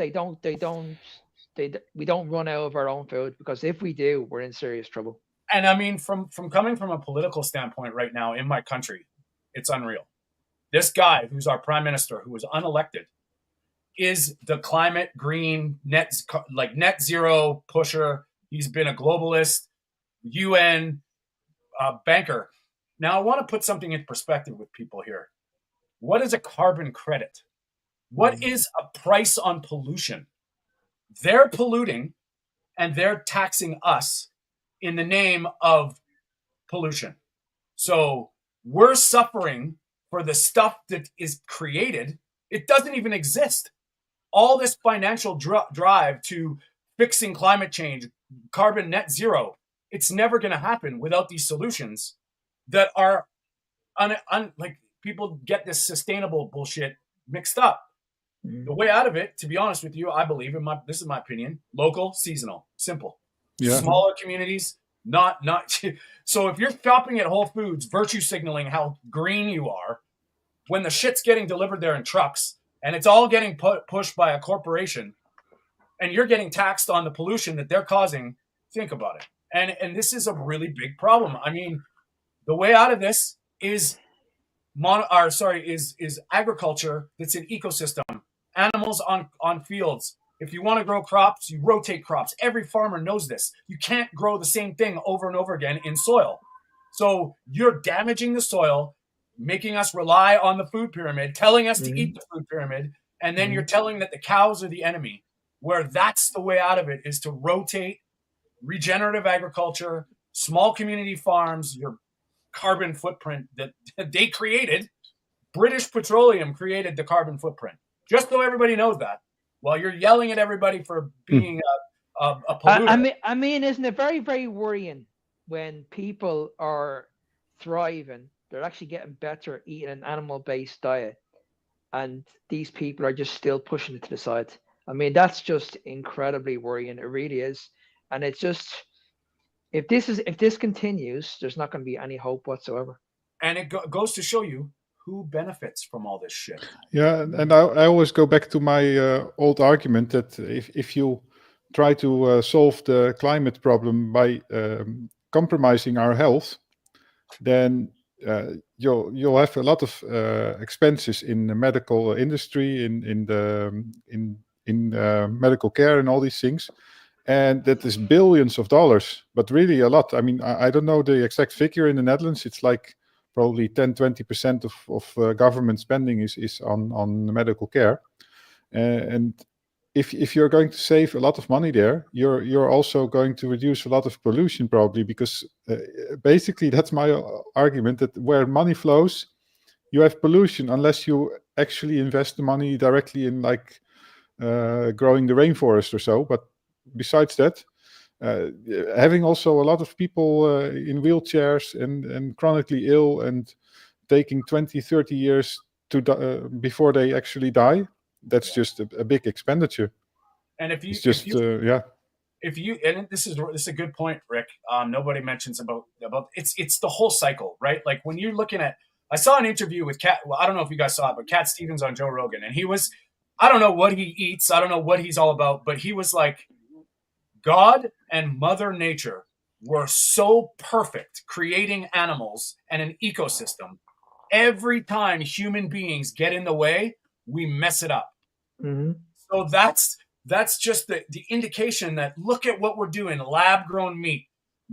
we don't run out of our own food, because if we do, we're in serious trouble. And I mean, from coming from a political standpoint right now in my country, it's unreal. This guy who's our prime minister, who was unelected, is the climate green net zero pusher. He's been a globalist, UN banker. Now I want to put something in perspective with people here. What is a carbon credit? What is a price on pollution? They're polluting and they're taxing us in the name of pollution. So we're suffering for the stuff that is created. It doesn't even exist. All this financial drive to fixing climate change, carbon net zero, it's never going to happen without these solutions that are like, people get this sustainable bullshit mixed up. The way out of it, to be honest with you, I believe this is my opinion, local, seasonal, simple. Yeah. Smaller communities, not. So if you're shopping at Whole Foods, virtue signaling how green you are, when the shit's getting delivered there in trucks and it's all getting pushed by a corporation, and you're getting taxed on the pollution that they're causing, think about it. And this is a really big problem. I mean, the way out of this is agriculture that's an ecosystem. Animals on fields. If you want to grow crops, you rotate crops. Every farmer knows this. You can't grow the same thing over and over again in soil. So you're damaging the soil, making us rely on the food pyramid, telling us to eat the food pyramid, and then you're telling that the cows are the enemy, where that's the way out of it, is to rotate regenerative agriculture, small community farms, your carbon footprint that they created. British Petroleum created the carbon footprint. Just so everybody knows that, while you're yelling at everybody for being a polluter. I mean, isn't it very, very worrying when people are thriving, they're actually getting better eating an animal-based diet, and these people are just still pushing it to the side? I mean, that's just incredibly worrying. It really is. And it's just, if this continues, there's not going to be any hope whatsoever. And it goes to show you who benefits from all this shit. Yeah, and I always go back to my old argument that if you try to solve the climate problem by compromising our health, then you'll have a lot of expenses in the medical industry, in medical care, and all these things. And that is billions of dollars, but really a lot. I mean, I don't know the exact figure in the Netherlands. It's like probably 10-20% of government spending is on medical care. And if you're going to save a lot of money there, you're also going to reduce a lot of pollution, probably, because basically that's my argument, that where money flows, you have pollution, unless you actually invest the money directly in, like, growing the rainforest or so. But besides that, having also a lot of people in wheelchairs and chronically ill and taking 20, 30 years to before they actually die, that's just a big expenditure. And if it's just and this is a good point, Rick. Nobody mentions about it's the whole cycle, right? Like when you're looking at, I saw an interview with Cat. Well, I don't know if you guys saw it, but Cat Stevens on Joe Rogan, and he was, I don't know what he eats, I don't know what he's all about, but he was like, God and Mother Nature were so perfect creating animals and an ecosystem. Every time human beings get in the way, we mess it up. Mm-hmm. So that's just the indication that look at what we're doing: lab-grown meat,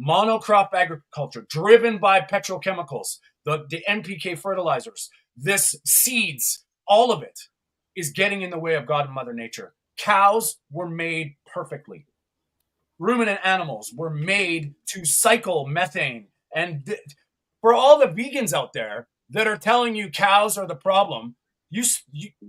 monocrop agriculture, driven by petrochemicals, the NPK fertilizers, this seeds, all of it is getting in the way of God and Mother Nature. Cows were made perfectly. Ruminant animals were made to cycle methane. And for all the vegans out there that are telling you cows are the problem, you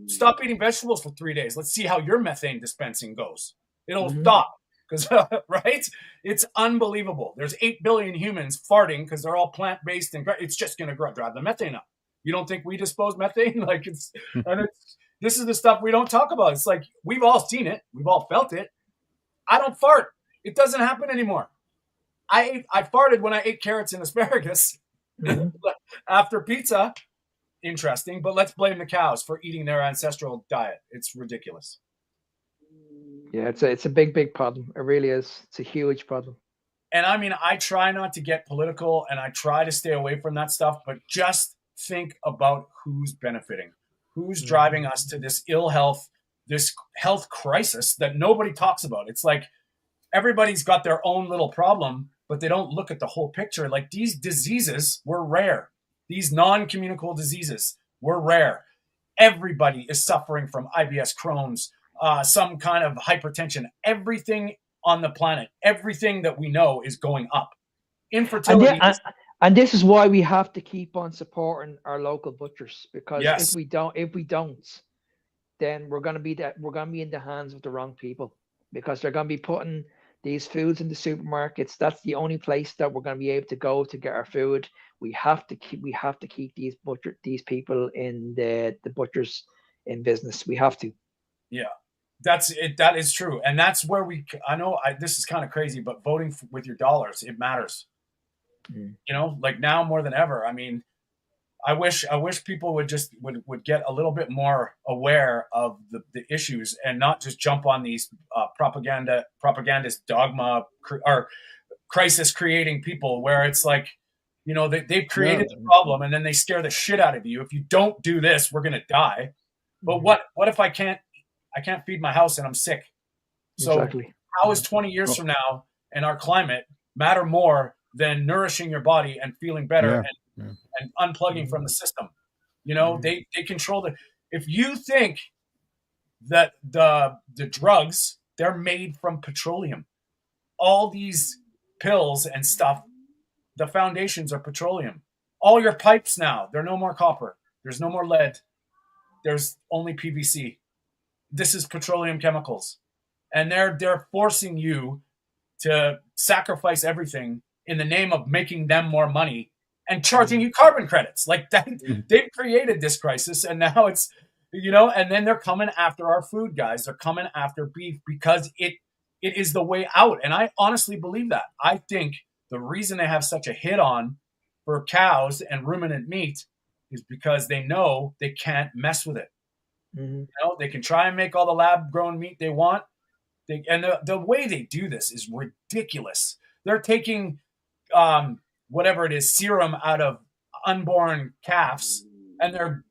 stop eating vegetables for 3 days. Let's see how your methane dispensing goes. It'll stop. Because right, it's unbelievable. There's 8 billion humans farting because they're all plant-based, and it's just going to drive the methane up. You don't think we dispose methane? Like this is the stuff we don't talk about. It's like we've all seen it, we've all felt it. I don't fart. It doesn't happen anymore. I farted when I ate carrots and asparagus after pizza. Interesting, but let's blame the cows for eating their ancestral diet. It's ridiculous. Yeah, it's a big problem. It really is. It's a huge problem. And I mean, I try not to get political and I try to stay away from that stuff, but just think about who's benefiting, who's driving us to this ill health, this health crisis that nobody talks about. It's like everybody's got their own little problem, but they don't look at the whole picture. Like these diseases were rare. These non-communicable diseases were rare. Everybody is suffering from IBS, Crohn's, some kind of hypertension. Everything on the planet, everything that we know is going up. Infertility. And this is why we have to keep on supporting our local butchers, because Yes. if we don't, then we're going to be in the hands of the wrong people, because they're going to be putting these foods in the supermarkets. That's the only place that we're going to be able to go to get our food. We have to keep these people in the butchers in business. We have to. Yeah. That's it. That is true. And that's where this is kind of crazy, but voting with your dollars, it matters. You know, like now more than ever. I mean, I wish people would just would get a little bit more aware of the issues and not just jump on these propagandist dogma or crisis creating people where it's like, you know, they've created the problem and then they scare the shit out of you. If you don't do this, we're going to die. But what if I can't feed my house and I'm sick? So exactly. How is 20 years from now and our climate matter more than nourishing your body and feeling better and unplugging from the system? You know, they control if you think that the drugs, they're made from petroleum, all these pills and stuff, the foundations are petroleum. All your pipes now, they're no more copper. There's no more lead. There's only PVC. This is petroleum chemicals. And they're forcing you to sacrifice everything in the name of making them more money and charging you carbon credits. Like that, they've created this crisis, and now it's, you know, and then they're coming after our food, guys. They're coming after beef because it is the way out. And I honestly believe that. I think the reason they have such a hit on for cows and ruminant meat is because they know they can't mess with it. You know, they can try and make all the lab-grown meat they want. And the way they do this is ridiculous. They're taking whatever it is, serum out of unborn calves, and they're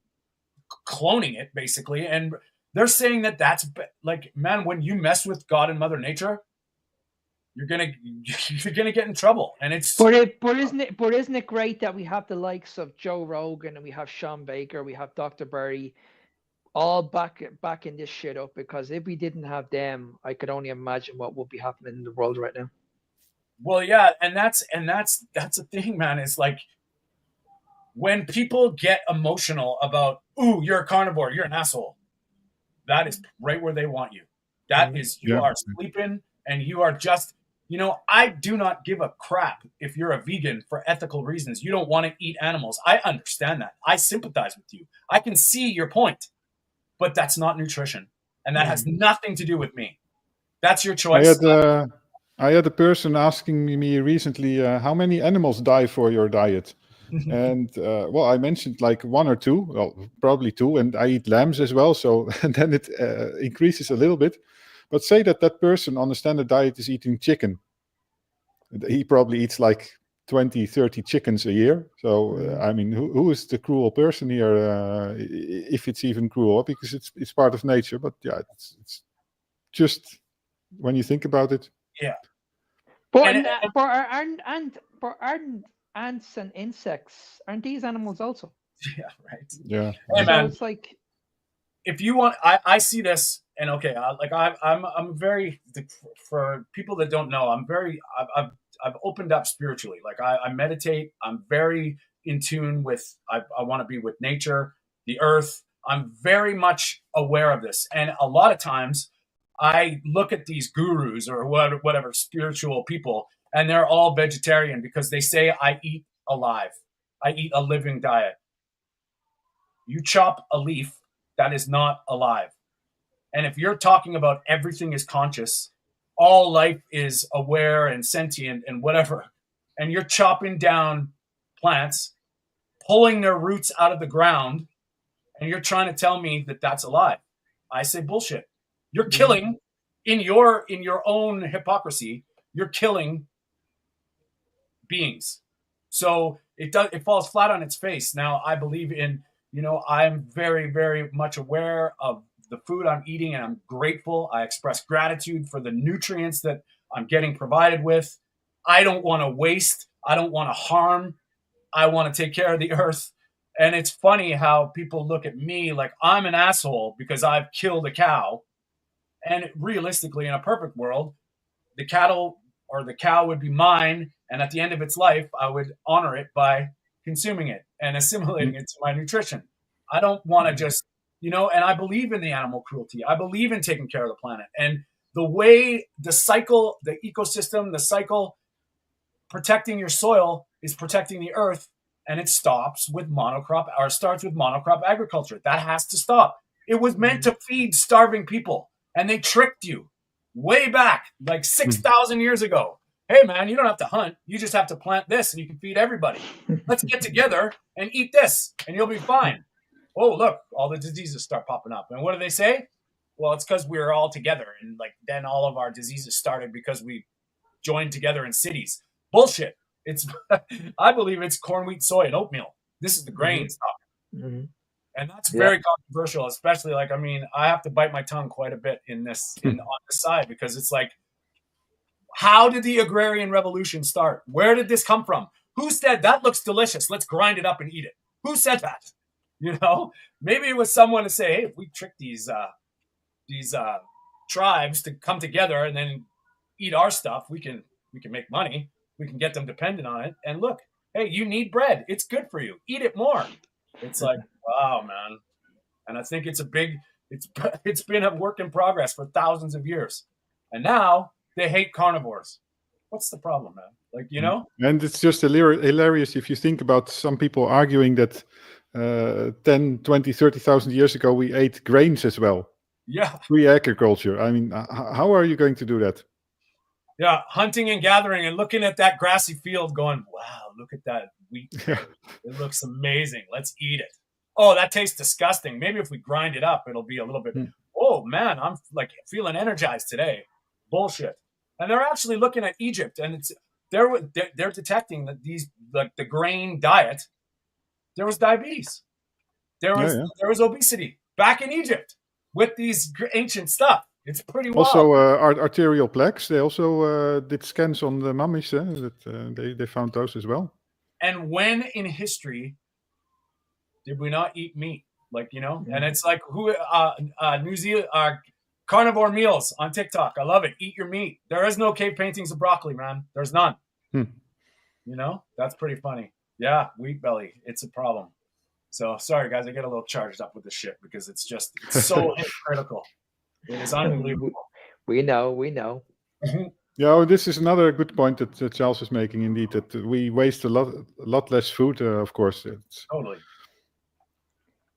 cloning it basically. And they're saying that that's like, man, when you mess with God and Mother Nature, you're gonna get in trouble. And it's but isn't it great that we have the likes of Joe Rogan and we have Sean Baker, we have Dr. Berry, all backing this shit up? Because if we didn't have them, I could only imagine what would be happening in the world right now. Well, yeah, and that's the thing, man. It's like when people get emotional about, ooh, you're a carnivore, you're an asshole. That is right where they want you. That is, you are sleeping and you are just, I do not give a crap if you're a vegan for ethical reasons. You don't want to eat animals. I understand that. I sympathize with you. I can see your point, but that's not nutrition. And that has nothing to do with me. That's your choice. I had a person asking me recently, how many animals die for your diet? And well, I mentioned like 1 or 2, well, probably 2, and I eat lambs as well. So and then it increases a little bit. But say that person on a standard diet is eating chicken. He probably eats like 20, 30 chickens a year. So, I mean, who is the cruel person here? If it's even cruel, because it's part of nature. But yeah, it's just when you think about it. Yeah. But for ants and insects, aren't these animals also? Yeah, right. Yeah. Hey, So man, it's like, if you want, I see this, and okay, I'm very, for people that don't know, I've opened up spiritually. Like I meditate. I'm very in tune with. I want to be with nature, the earth. I'm very much aware of this, and a lot of times I look at these gurus or whatever spiritual people, and they're all vegetarian because they say I eat alive. I eat a living diet. You chop a leaf, that is not alive. And if you're talking about everything is conscious, all life is aware and sentient and whatever, and you're chopping down plants, pulling their roots out of the ground, and you're trying to tell me that that's alive, I say bullshit. You're killing in your own hypocrisy. You're killing beings. So it falls flat on its face. Now I believe in, I'm very, very much aware of the food I'm eating, and I'm grateful. I express gratitude for the nutrients that I'm getting provided with. I don't want to waste. I don't want to harm. I want to take care of the earth. And it's funny how people look at me like I'm an asshole because I've killed a cow. And realistically, in a perfect world, the cattle or the cow would be mine. And at the end of its life, I would honor it by consuming it and assimilating it to my nutrition. I don't want to just, and I believe in the animal cruelty. I believe in taking care of the planet. And the way the cycle, the ecosystem, the cycle, protecting your soil is protecting the earth. And it starts with monocrop agriculture. That has to stop. It was meant to feed starving people. And they tricked you way back, like 6,000 years ago. Hey, man, you don't have to hunt. You just have to plant this and you can feed everybody. Let's get together and eat this and you'll be fine. Oh, look, all the diseases start popping up. And what do they say? Well, it's because we were all together. And then all of our diseases started because we joined together in cities. Bullshit. I believe it's corn, wheat, soy, and oatmeal. This is the grain stuff. Mhm. And that's very controversial, especially I have to bite my tongue quite a bit on this side, because it's like, how did the agrarian revolution start? Where did this come from? Who said that looks delicious? Let's grind it up and eat it. Who said that? Maybe it was someone to say, hey, if we trick these tribes to come together and then eat our stuff, we can make money. We can get them dependent on it. And look, hey, you need bread. It's good for you. Eat it more. It's like, wow, man. And I think it's been a work in progress for thousands of years. And now they hate carnivores. What's the problem, man? And it's just hilarious if you think about some people arguing that 10, 20, 30,000 years ago, we ate grains as well. Yeah. Free agriculture. I mean, how are you going to do that? Yeah, hunting and gathering and looking at that grassy field going, wow, look at that wheat. Yeah. It looks amazing. Let's eat it. Oh, that tastes disgusting. Maybe if we grind it up, it'll be a little bit, oh, man, I'm feeling energized today. Bullshit. And they're actually looking at Egypt, and they're detecting that the grain diet, there was diabetes. There was obesity back in Egypt with these ancient stuff. It's pretty wild. Also, arterial plaques. They also did scans on the mummies. That they found those as well. And when in history did we not eat meat? And it's like New Zealand carnivore meals on TikTok. I love it. Eat your meat. There is no cave paintings of broccoli, man. There's none. That's pretty funny. Yeah, wheat belly. It's a problem. So sorry, guys. I get a little charged up with this shit because it's so hypocritical. It is unbelievable. We know. Yeah, this is another good point that Charles is making. Indeed, that we waste a lot less food. Of course, Totally.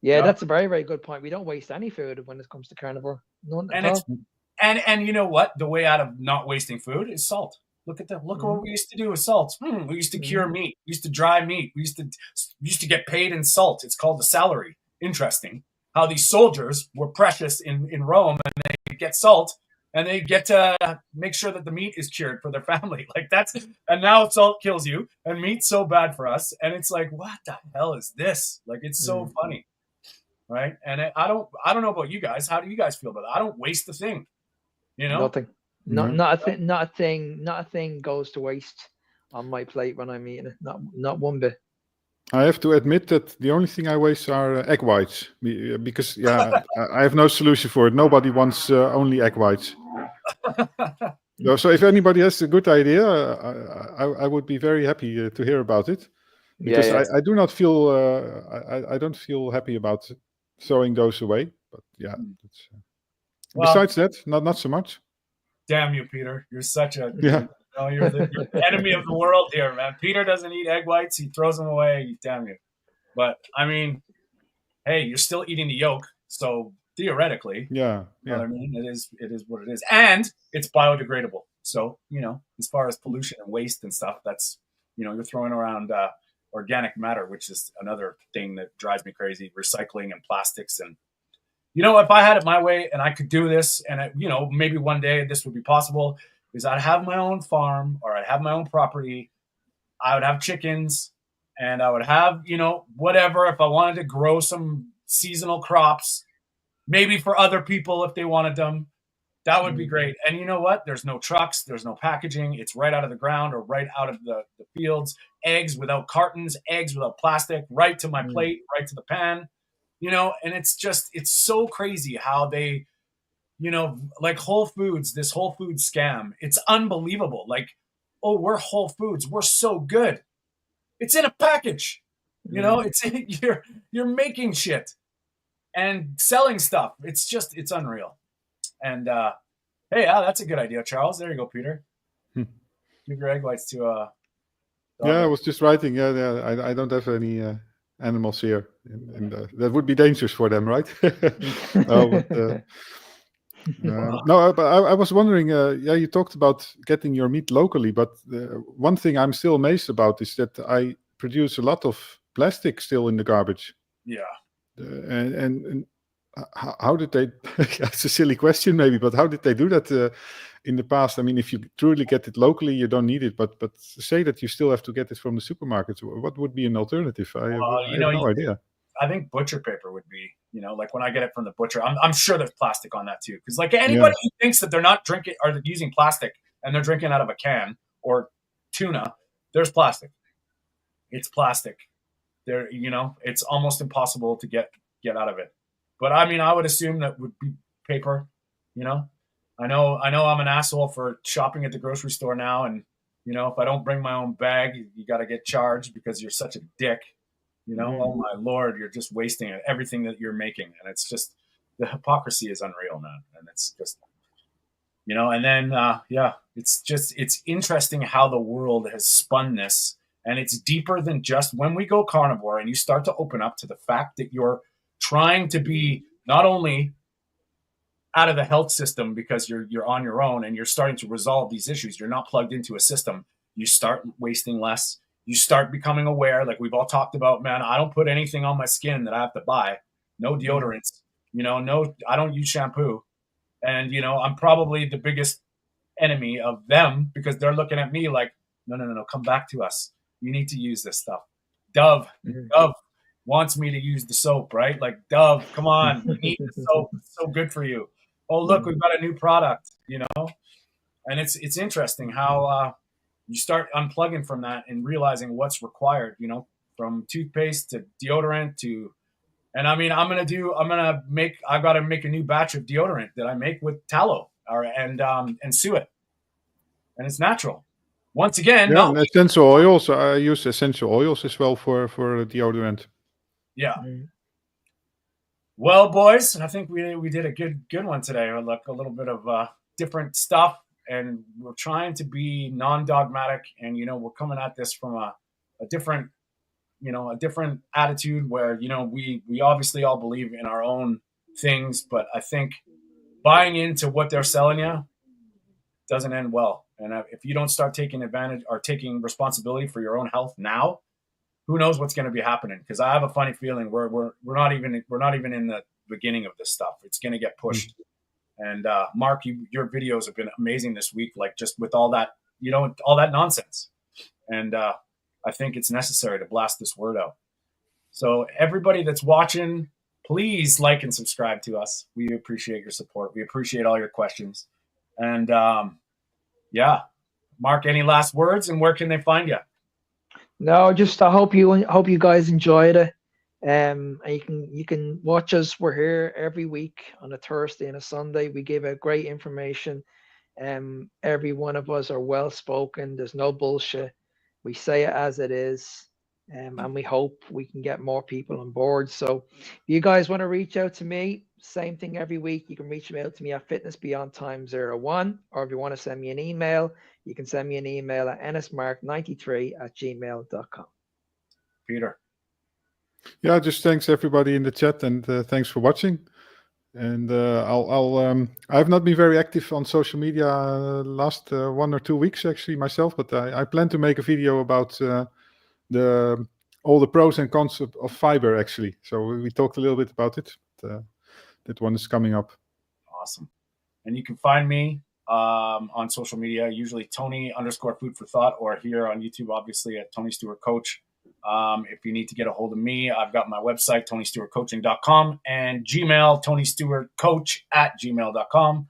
Yeah, Yeah. that's a very, very good point. We don't waste any food when it comes to carnivore. None And at it's all. and you know what? The way out of not wasting food is salt. Look at what we used to do with salt. We used to cure meat. We used to dry meat. We used to get paid in salt. It's called the salary. Interesting how these soldiers were precious in Rome, and they get salt, and they get to make sure that the meat is cured for their family. Like and now salt kills you, and meat's so bad for us, and it's like, what the hell is this? Like, it's so funny, right? And I don't know about you guys. How do you guys feel about it? I don't waste the thing, you know. Nothing. Not a thing goes to waste on my plate when I'm eating it. Not one bit. I have to admit that the only thing I waste are egg whites, because I have no solution for it. Nobody wants only egg whites. So if anybody has a good idea, I would be very happy to hear about it, because I do not feel I don't feel happy about throwing those away. But yeah, besides that, not so much. Damn you, Peter! You're such a you're the enemy of the world here, man. Peter doesn't eat egg whites; he throws them away. Damn you! But I mean, hey, you're still eating the yolk, so theoretically, you know what I mean? It is what it is, and it's biodegradable. So as far as pollution and waste and stuff, that's you're throwing around organic matter, which is another thing that drives me crazy. Recycling and plastics and. If I had it my way and I could do this and, maybe one day this would be possible, is I'd have my own farm or I'd have my own property. I would have chickens and I would have, whatever, if I wanted to grow some seasonal crops, maybe for other people if they wanted them, that would be great. And you know what? There's no trucks. There's no packaging. It's right out of the ground or right out of the fields. Eggs without cartons, eggs without plastic, right to my plate, right to the pan. And it's so crazy how they, like Whole Foods, this Whole Foods scam. It's unbelievable. Like, oh, we're Whole Foods. We're so good. It's in a package. It's you're making shit and selling stuff. It's unreal. And hey, that's a good idea, Charles. There you go, Peter. Give your egg whites to I was just writing. I don't have any animals here, and that would be dangerous for them, right? No, but I was wondering. You talked about getting your meat locally, but one thing I'm still amazed about is that I produce a lot of plastic still in the garbage. Yeah. And how did they? It's a silly question, maybe, but how did they do that in the past? I mean, if you truly get it locally, you don't need it. But say that you still have to get it from the supermarkets. What would be an alternative? I have no idea. I think butcher paper would be, like when I get it from the butcher, I'm sure there's plastic on that too. Because like anybody who thinks that they're not drinking or using plastic and they're drinking out of a can or tuna, there's plastic. It's plastic. There, it's almost impossible to get out of it. But I mean, I would assume that would be paper. I know I'm an asshole for shopping at the grocery store now, and if I don't bring my own bag, you got to get charged because you're such a dick. Oh my Lord, you're just wasting everything that you're making, and it's just the hypocrisy is unreal, man. And it's just, and then it's interesting how the world has spun this, and it's deeper than just when we go carnivore and you start to open up to the fact that you're trying to be not only out of the health system because you're on your own and you're starting to resolve these issues. You're not plugged into a system. You start wasting less. You start becoming aware, like we've all talked about, man, I don't put anything on my skin that I have to buy. No deodorants, I don't use shampoo. And, I'm probably the biggest enemy of them because they're looking at me like, no, come back to us. You need to use this stuff. Dove wants me to use the soap, right? Like, Dove, come on, you need the soap. It's so good for you. Oh, look, we've got a new product, and it's interesting how you start unplugging from that and realizing what's required, from toothpaste to deodorant to, and I mean, I've got to make a new batch of deodorant that I make with tallow and suet, and it's natural. Once again, and essential oils. I use essential oils as well for deodorant. Yeah. Well, boys, I think we did a good one today. Look, a little bit of different stuff, and we're trying to be non-dogmatic, and we're coming at this from a different attitude where we obviously all believe in our own things, but I think buying into what they're selling you doesn't end well. And if you don't start taking advantage or taking responsibility for your own health now, who knows what's going to be happening? Because I have a funny feeling we're not even in the beginning of this stuff. It's going to get pushed. And Mark, your videos have been amazing this week, like just with all that all that nonsense. And I think it's necessary to blast this word out. So everybody that's watching, please like and subscribe to us. We appreciate your support. We appreciate all your questions. And yeah, Mark, any last words, and where can they find you? No, just I hope you guys enjoyed it. And you can watch us. We're here every week on a Thursday and a Sunday. We give out great information. Every one of us are well spoken. There's no bullshit. We say it as it is. And we hope we can get more people on board. So if you guys want to reach out to me, same thing every week. You can reach out to me at fitnessbeyondtime01, or if you want to send me an email, you can send me an email at nsmark93@gmail.com. Peter. Yeah, just thanks everybody in the chat, and thanks for watching. And I have not been very active on social media last 1 or 2 weeks actually myself, but I plan to make a video about all the pros and cons of fiber actually. So we talked a little bit about it. That one is coming up. Awesome. And you can find me on social media, usually Tony_Food for Thought, or here on YouTube, obviously at Tony Stewart Coach. If you need to get a hold of me, I've got my website, TonyStewartCoaching.com, and Gmail, TonyStewartCoach@gmail.com.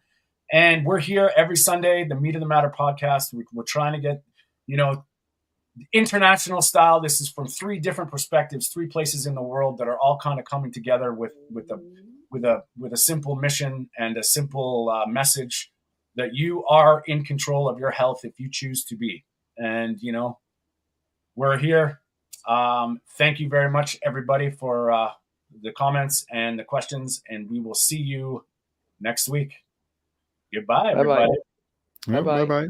And we're here every Sunday, the Meat of the Matter podcast. We're trying to get, international style. This is from 3 different perspectives, 3 places in the world that are all kind of coming together with a simple mission and a simple message that you are in control of your health if you choose to be. And, we're here. Thank you very much, everybody, for the comments and the questions, and we will see you next week. Goodbye, everybody. Bye-bye.